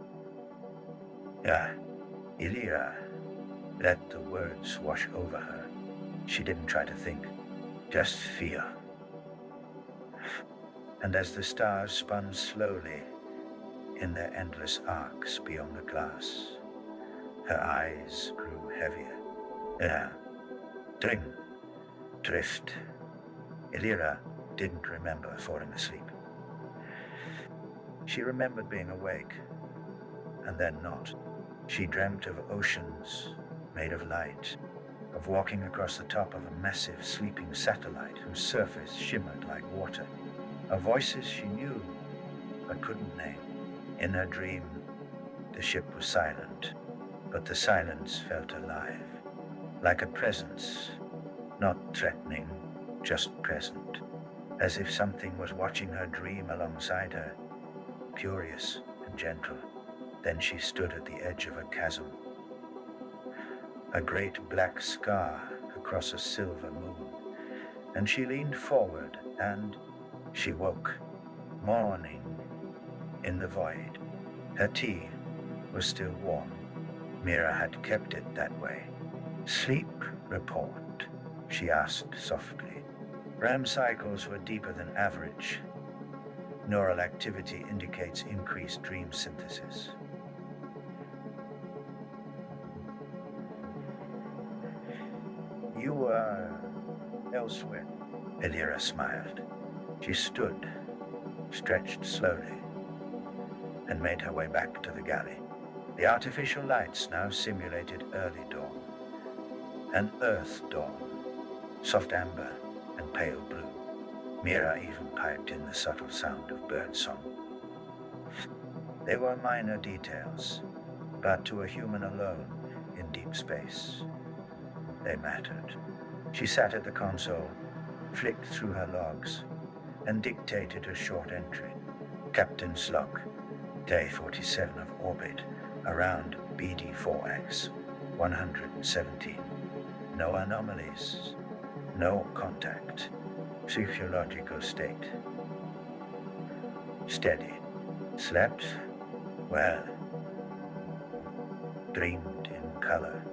Speaker 1: Illyra let the words wash over her. She didn't try to think, just feel. And as the stars spun slowly in their endless arcs beyond the glass, her eyes grew heavier. Dream, drift. Illyra didn't remember falling asleep. She remembered being awake, and then not. She dreamt of oceans made of light, of walking across the top of a massive sleeping satellite whose surface shimmered like water, of voices she knew but couldn't name. In her dream, the ship was silent, but the silence felt alive, like a presence, not threatening, just present, as if something was watching her dream alongside her, curious and gentle. Then she stood at the edge of a chasm, a great black scar across a silver moon, and she leaned forward and she woke, mourning in the void. Her tea was still warm. Mira had kept it that way. Sleep report, she asked softly. REM cycles were deeper than average. Neural activity indicates increased dream synthesis. You were elsewhere. Illyra smiled. She stood, stretched slowly, and made her way back to the galley. The artificial lights now simulated early dawn, an earth dawn, soft amber and pale blue. Mira even piped in the subtle sound of birdsong. They were minor details, but to a human alone in deep space, they mattered. She sat at the console, flicked through her logs, and dictated a short entry. Captain's log, day 47 of orbit, around BD4X, 117. No anomalies, no contact. Physiological state. Steady. Slept? Well. Dreamed in color.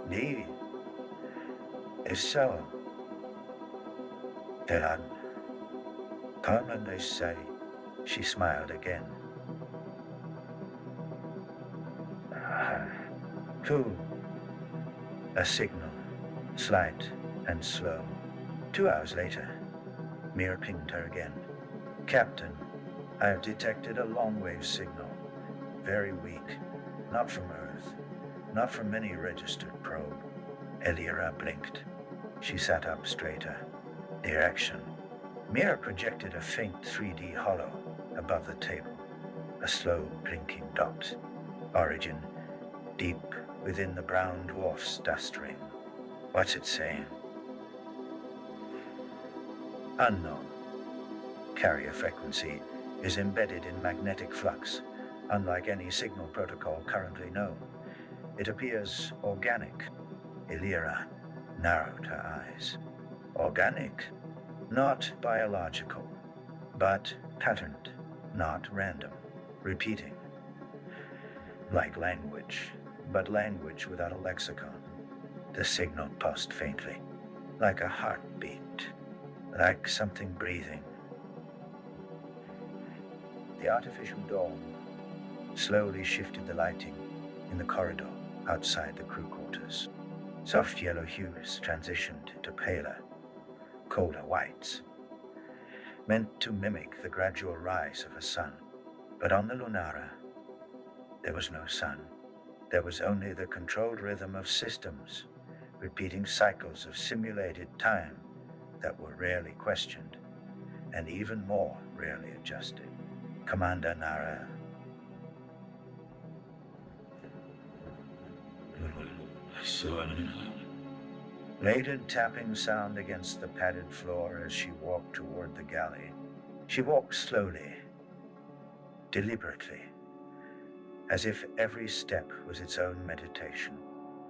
Speaker 1: Ni. So. Elan. Come and they say. She smiled again. Two. A signal, slight and slow. 2 hours later, Mira pinged her again. Captain, I have detected a long-wave signal. Very weak. Not from Earth. Not from any registered probe. Elira blinked. She sat up straighter. Direction. Mira projected a faint 3D hollow above the table. A slow blinking dot. Origin. Deep within the brown dwarf's dust ring. What's it saying? Unknown. Carrier frequency is embedded in magnetic flux, unlike any signal protocol currently known. It appears organic. Elira narrowed her eyes. Organic, not biological, but patterned, not random, repeating. Like language, but language without a lexicon. The signal pulsed faintly, like a heartbeat, like something breathing. The artificial dawn slowly shifted the lighting in the corridor outside the crew quarters. Soft yellow hues transitioned to paler, colder whites, meant to mimic the gradual rise of a sun. But on the Lunara, there was no sun. There was only the controlled rhythm of systems, repeating cycles of simulated time that were rarely questioned, and even more rarely adjusted. Commander Nara. Laden tapping sound against the padded floor as she walked toward the galley. She walked slowly, deliberately, as if every step was its own meditation.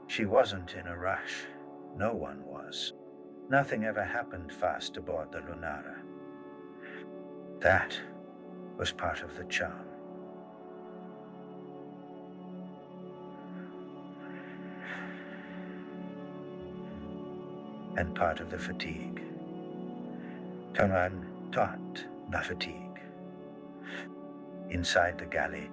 Speaker 1: She wasn't in a rush. No one was. Nothing ever happened fast aboard the Lunara. That was part of the charm. And part of the fatigue. Tanran taught la fatigue. Inside the galley,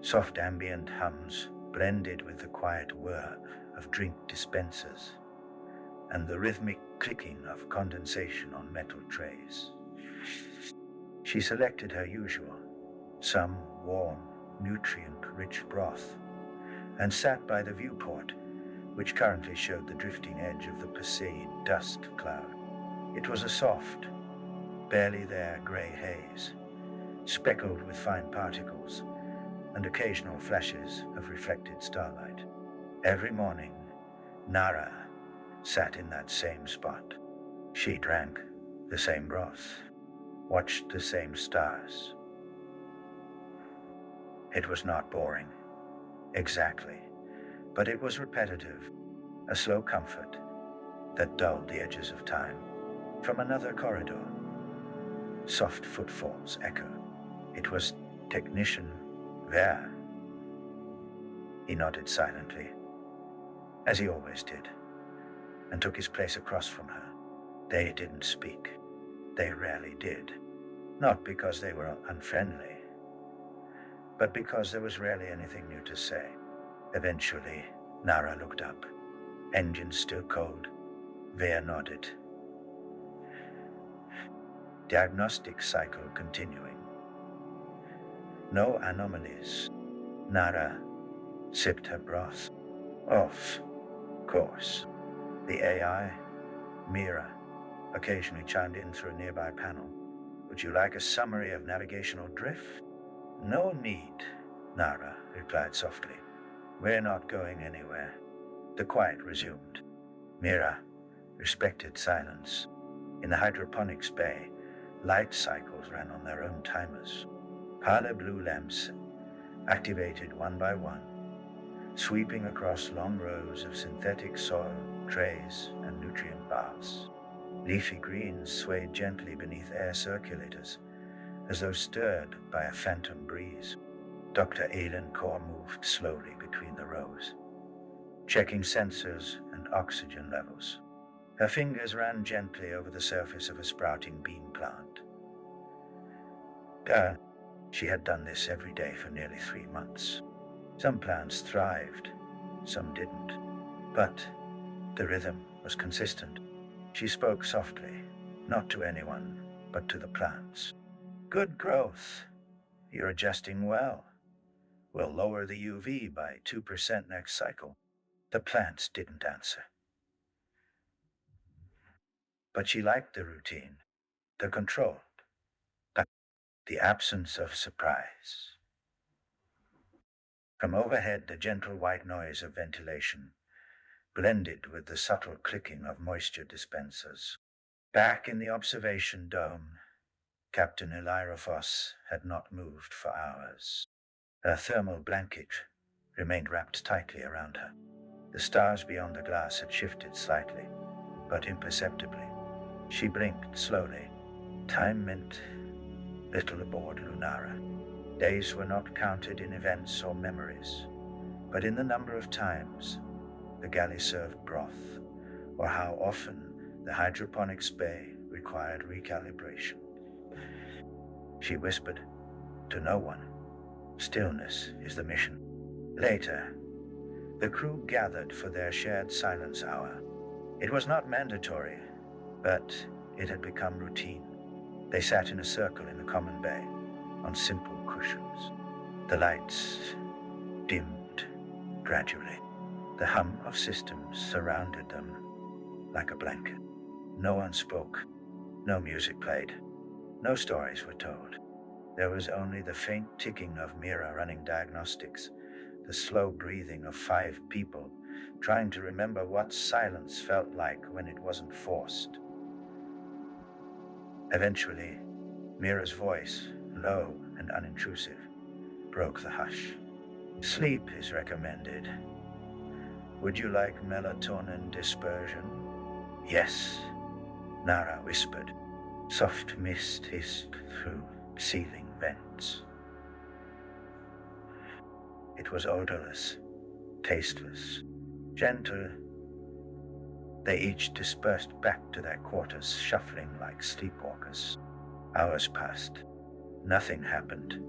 Speaker 1: soft ambient hums blended with the quiet whir of drink dispensers and the rhythmic clicking of condensation on metal trays. She selected her usual, some warm, nutrient-rich broth, and sat by the viewport, which currently showed the drifting edge of the Perseid dust cloud. It was a soft, barely there gray haze, speckled with fine particles and occasional flashes of reflected starlight. Every morning, Nara sat in that same spot. She drank the same broth, watched the same stars. It was not boring, exactly, but it was repetitive, a slow comfort that dulled the edges of time. From another corridor, soft footfalls echoed. It was Technician Ver. He nodded silently, as he always did, and took his place across from her. They didn't speak. They rarely did. Not because they were unfriendly, but because there was rarely anything new to say. Eventually, Nara looked up. Engine still cold. Ver nodded. Diagnostic cycle continuing. No anomalies. Nara sipped her broth. Of course. The AI, Mira, occasionally chimed in through a nearby panel. Would you like a summary of navigational drift? No need, Nara replied softly. We're not going anywhere. The quiet resumed. Mira respected silence. In the hydroponics bay, light cycles ran on their own timers. Pale blue lamps activated one by one, sweeping across long rows of synthetic soil, trays, and nutrient baths. Leafy greens swayed gently beneath air circulators, as though stirred by a phantom breeze. Dr. Aylin Core moved slowly between the rows, checking sensors and oxygen levels. Her fingers ran gently over the surface of a sprouting bean plant. She had done this every day for nearly 3 months. Some plants thrived, some didn't, but the rhythm was consistent. She spoke softly, not to anyone, but to the plants. Good growth. You're adjusting well. We'll lower the UV by 2% next cycle. The plants didn't answer. But she liked the routine, the control, the absence of surprise. From overhead, the gentle white noise of ventilation blended with the subtle clicking of moisture dispensers. Back in the observation dome, Captain Elira Voss had not moved for hours. Her thermal blanket remained wrapped tightly around her. The stars beyond the glass had shifted slightly, but imperceptibly. She blinked slowly. Time meant little aboard Lunara. Days were not counted in events or memories, but in the number of times the galley served broth, or how often the hydroponics bay required recalibration. She whispered, "To no one. Stillness is the mission." Later, the crew gathered for their shared silence hour. It was not mandatory, but it had become routine. They sat in a circle in the common bay, on simple cushions. The lights dimmed gradually. The hum of systems surrounded them like a blanket. No one spoke. No music played. No stories were told. There was only the faint ticking of Mira running diagnostics, the slow breathing of 5 people trying to remember what silence felt like when it wasn't forced. Eventually, Mira's voice, low and unintrusive, broke the hush. "Sleep is recommended. Would you like melatonin dispersion?" "Yes," Nara whispered. Soft mist hissed through ceiling vents. It was odorless, tasteless, gentle. They each dispersed back to their quarters, shuffling like sleepwalkers. Hours passed. Nothing happened.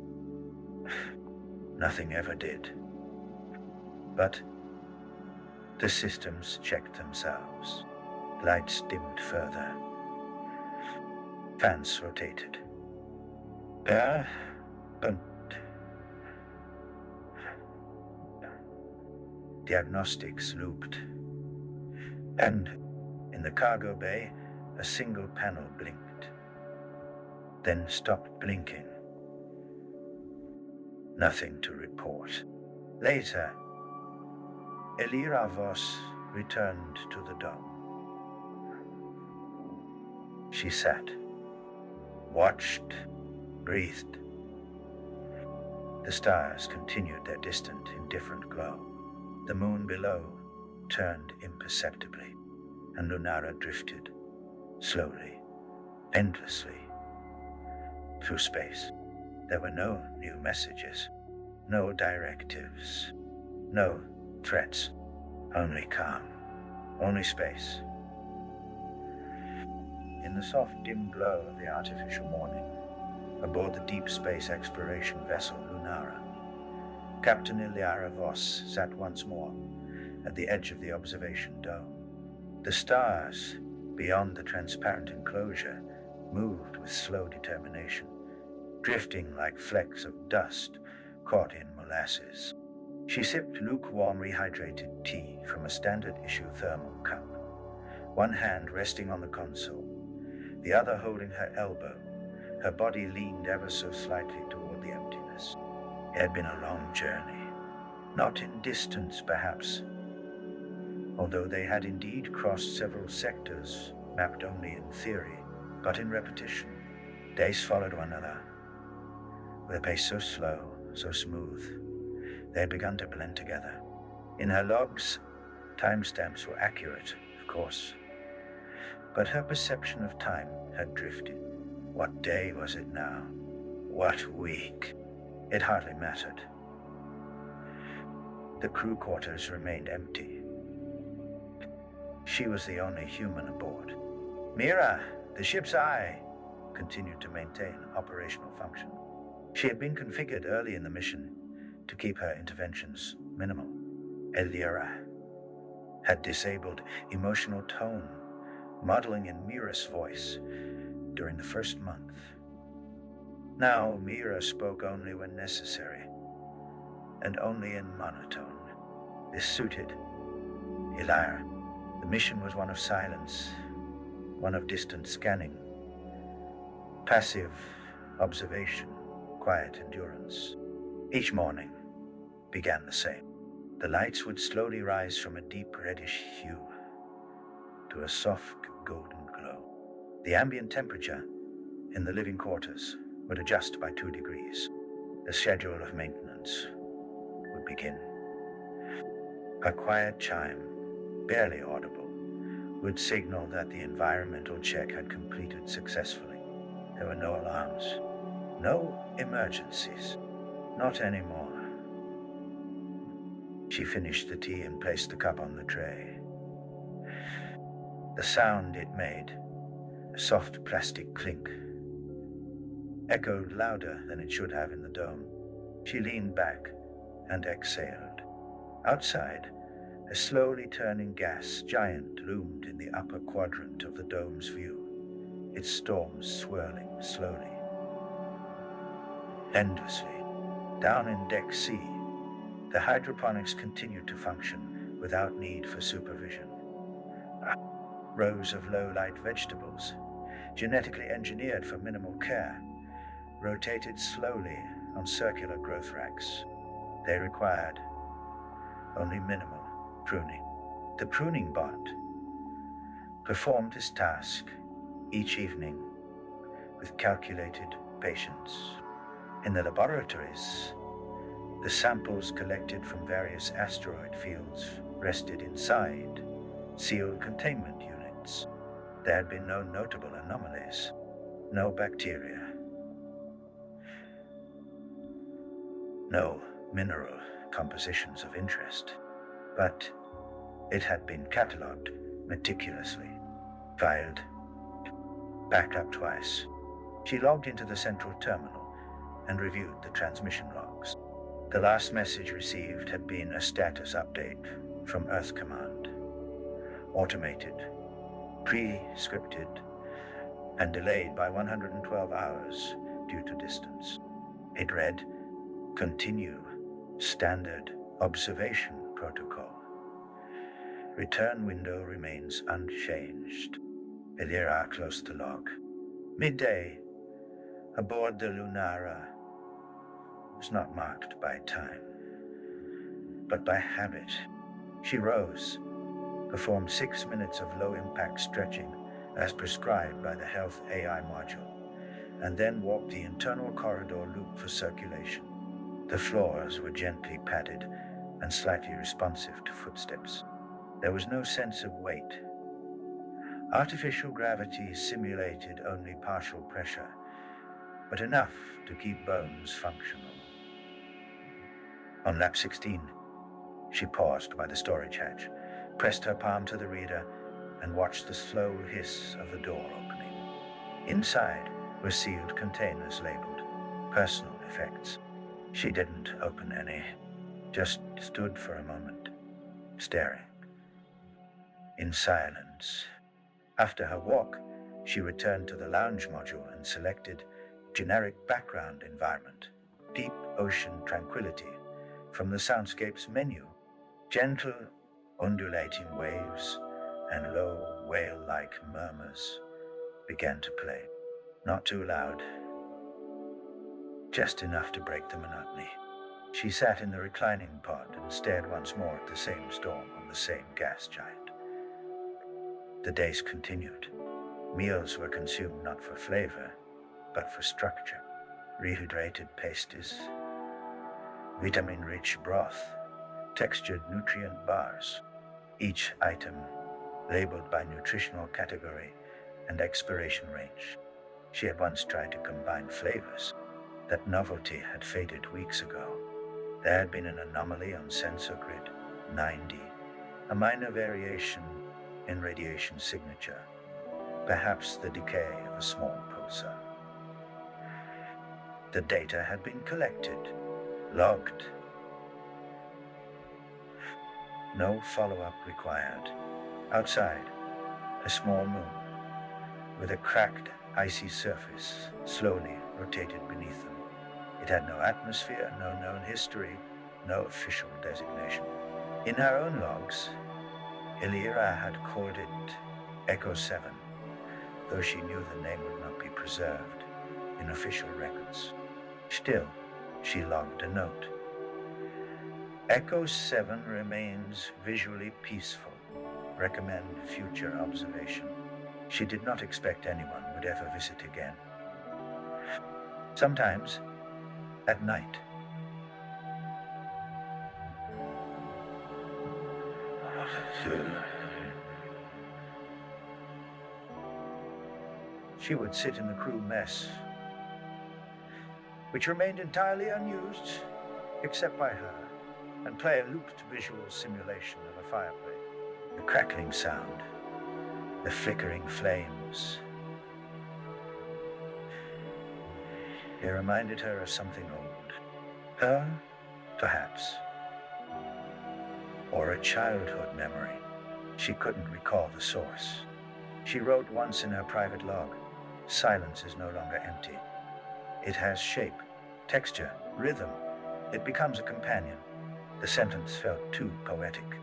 Speaker 1: Nothing ever did. But the systems checked themselves. Lights dimmed further. Fans rotated. Diagnostics looped. And in the cargo bay, a single panel blinked, then stopped blinking. Nothing to report. Later, Elira Voss returned to the dome. She sat, watched, breathed. The stars continued their distant, indifferent glow. The moon below turned imperceptibly, and Lunara drifted, slowly, endlessly, through space. There were no new messages, no directives, no threats, only calm, only space. In the soft, dim glow of the artificial morning, aboard the deep space exploration vessel Lunara, Captain Elira Voss sat once more at the edge of the observation dome. The stars, beyond the transparent enclosure, moved with slow determination, drifting like flecks of dust caught in molasses. She sipped lukewarm rehydrated tea from a standard issue thermal cup, one hand resting on the console, the other holding her elbow. Her body leaned ever so slightly toward the emptiness. It had been a long journey, not in distance perhaps, although they had indeed crossed several sectors mapped only in theory, but in repetition. Days followed one another, with a pace so slow, so smooth, they had begun to blend together. In her logs, timestamps were accurate, of course, but her perception of time had drifted. What day was it now? What week? It hardly mattered. The crew quarters remained empty. She was the only human aboard. Mira, the ship's eye, continued to maintain operational function. She had been configured early in the mission to keep her interventions minimal. Elira had disabled emotional tone, modeling in Mira's voice during the first month. Now Mira spoke only when necessary, and only in monotone. This suited Ilyra. The mission was one of silence, one of distant scanning, passive observation, quiet endurance. Each morning began the same. The lights would slowly rise from a deep reddish hue to a soft golden glow. The ambient temperature in the living quarters would adjust by 2 degrees. The schedule of maintenance would begin. A quiet chime, barely audible, would signal that the environmental check had completed successfully. There were no alarms, no emergencies, not anymore. She finished the tea and placed the cup on the tray. The sound it made, a soft plastic clink, echoed louder than it should have in the dome. She leaned back and exhaled. Outside, a slowly turning gas giant loomed in the upper quadrant of the dome's view, its storms swirling slowly, endlessly. Down in Deck C, the hydroponics continued to function without need for supervision. Rows of low-light vegetables, genetically engineered for minimal care, rotated slowly on circular growth racks. They required only minimal pruning. The pruning bot performed his task each evening with calculated patience. In the laboratories, the samples collected from various asteroid fields rested inside sealed containment units. There had been no notable anomalies, no bacteria, no mineral compositions of interest, but it had been catalogued meticulously, filed, backed up twice. She logged into the central terminal and reviewed the transmission logs. The last message received had been a status update from Earth Command, automated, pre-scripted, and delayed by 112 hours due to distance. It read, "Continue standard observation protocol. Return window remains unchanged." Ilyra closed the log. Midday, aboard the Lunara, was not marked by time, but by habit. She rose, performed 6 minutes of low-impact stretching as prescribed by the Health AI module, and then walked the internal corridor loop for circulation. The floors were gently padded and slightly responsive to footsteps. There was no sense of weight. Artificial gravity simulated only partial pressure, but enough to keep bones functional. On lap 16, she paused by the storage hatch, pressed her palm to the reader, and watched the slow hiss of the door opening. Inside were sealed containers labeled personal effects. She didn't open any, just stood for a moment, staring, in silence. After her walk, she returned to the lounge module and selected generic background environment, deep ocean tranquility, from the soundscapes menu. Gentle, undulating waves and low, whale-like murmurs began to play. Not too loud, just enough to break the monotony. She sat in the reclining pod and stared once more at the same storm on the same gas giant. The days continued. Meals were consumed not for flavor, but for structure. Rehydrated pasties, vitamin-rich broth, textured nutrient bars, each item labeled by nutritional category and expiration range. She had once tried to combine flavors. That novelty had faded weeks ago. There had been an anomaly on sensor grid 9D, a minor variation in radiation signature, perhaps the decay of a small pulsar. The data had been collected, logged. No follow-up required. Outside, A small moon, with a cracked, icy surface, slowly rotated beneath them. It had no atmosphere, no known history, no official designation. In her own logs, Elira had called it Echo 7, though she knew the name would not be preserved in official records. Still, she logged a note. Echo 7 remains visually peaceful. Recommend future observation. She did not expect anyone would ever visit again. Sometimes, at night, she would sit in the crew mess, which remained entirely unused, except by her, and play a looped visual simulation of a fireplace. The crackling sound, the flickering flames. It reminded her of something old. Her, perhaps. Or a childhood memory. She couldn't recall the source. She wrote once in her private log, "Silence is no longer empty. It has shape, texture, rhythm. It becomes a companion." The sentence felt too poetic.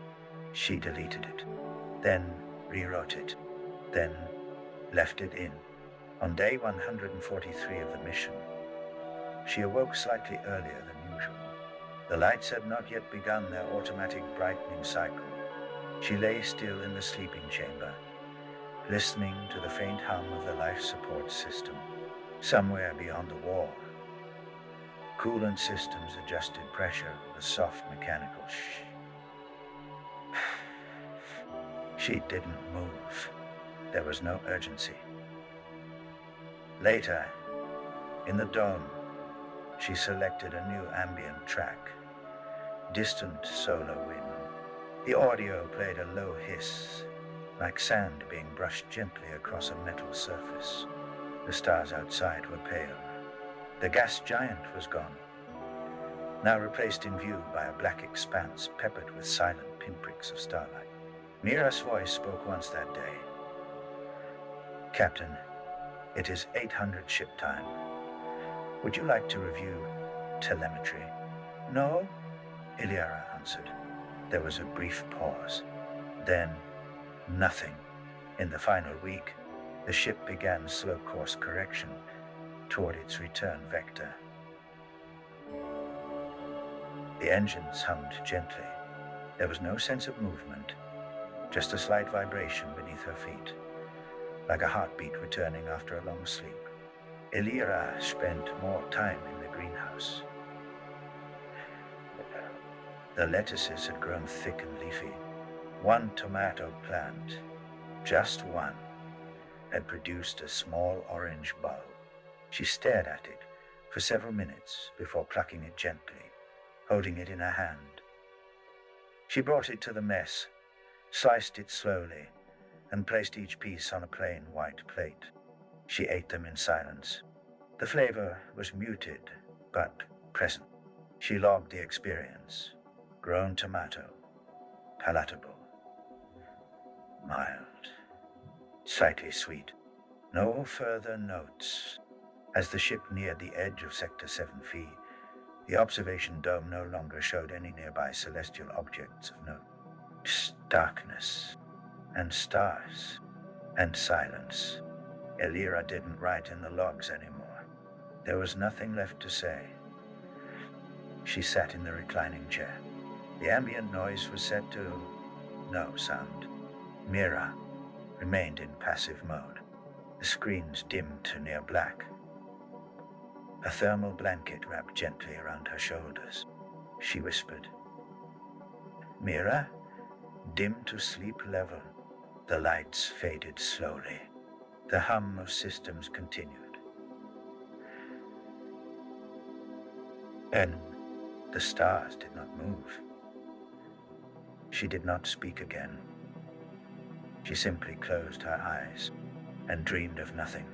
Speaker 1: She deleted it, then rewrote it, then left it in. On day 143 of the mission, she awoke slightly earlier than usual. The lights had not yet begun their automatic brightening cycle. She lay still in the sleeping chamber, listening to the faint hum of the life support system. Somewhere beyond the wall, coolant systems adjusted pressure with a soft mechanical shh. She didn't move. There was no urgency. Later, in the dome, she selected a new ambient track, distant solar wind. The audio played a low hiss, like sand being brushed gently across a metal surface. The stars outside were pale. The gas giant was gone, now replaced in view by a black expanse peppered with silent pinpricks of starlight. Mira's voice spoke once that day. "Captain, it is 800 ship time. Would you like to review telemetry?" "No," Iliara answered. There was a brief pause. Then, nothing. In the final week, the ship began slow course correction toward its return vector. The engines hummed gently. There was no sense of movement, just a slight vibration beneath her feet, like a heartbeat returning after a long sleep. Elira spent more time in the greenhouse. The lettuces had grown thick and leafy. One tomato plant, just one, had produced a small orange bulb. She stared at it for several minutes before plucking it gently, holding it in her hand. She brought it to the mess, sliced it slowly, and placed each piece on a plain white plate. She ate them in silence. The flavor was muted, but present. She logged the experience. Grown tomato, palatable, mild, slightly sweet. No further notes. As the ship neared the edge of Sector 7Phi, the observation dome no longer showed any nearby celestial objects of note. Just darkness, and stars, and silence. Elira didn't write in the logs anymore. There was nothing left to say. She sat in the reclining chair. The ambient noise was set to no sound. Mira remained in passive mode. The screens dimmed to near black. A thermal blanket wrapped gently around her shoulders. She whispered, "Mira, dim to sleep level." The lights faded slowly. The hum of systems continued. And the stars did not move. She did not speak again. She simply closed her eyes and dreamed of nothing.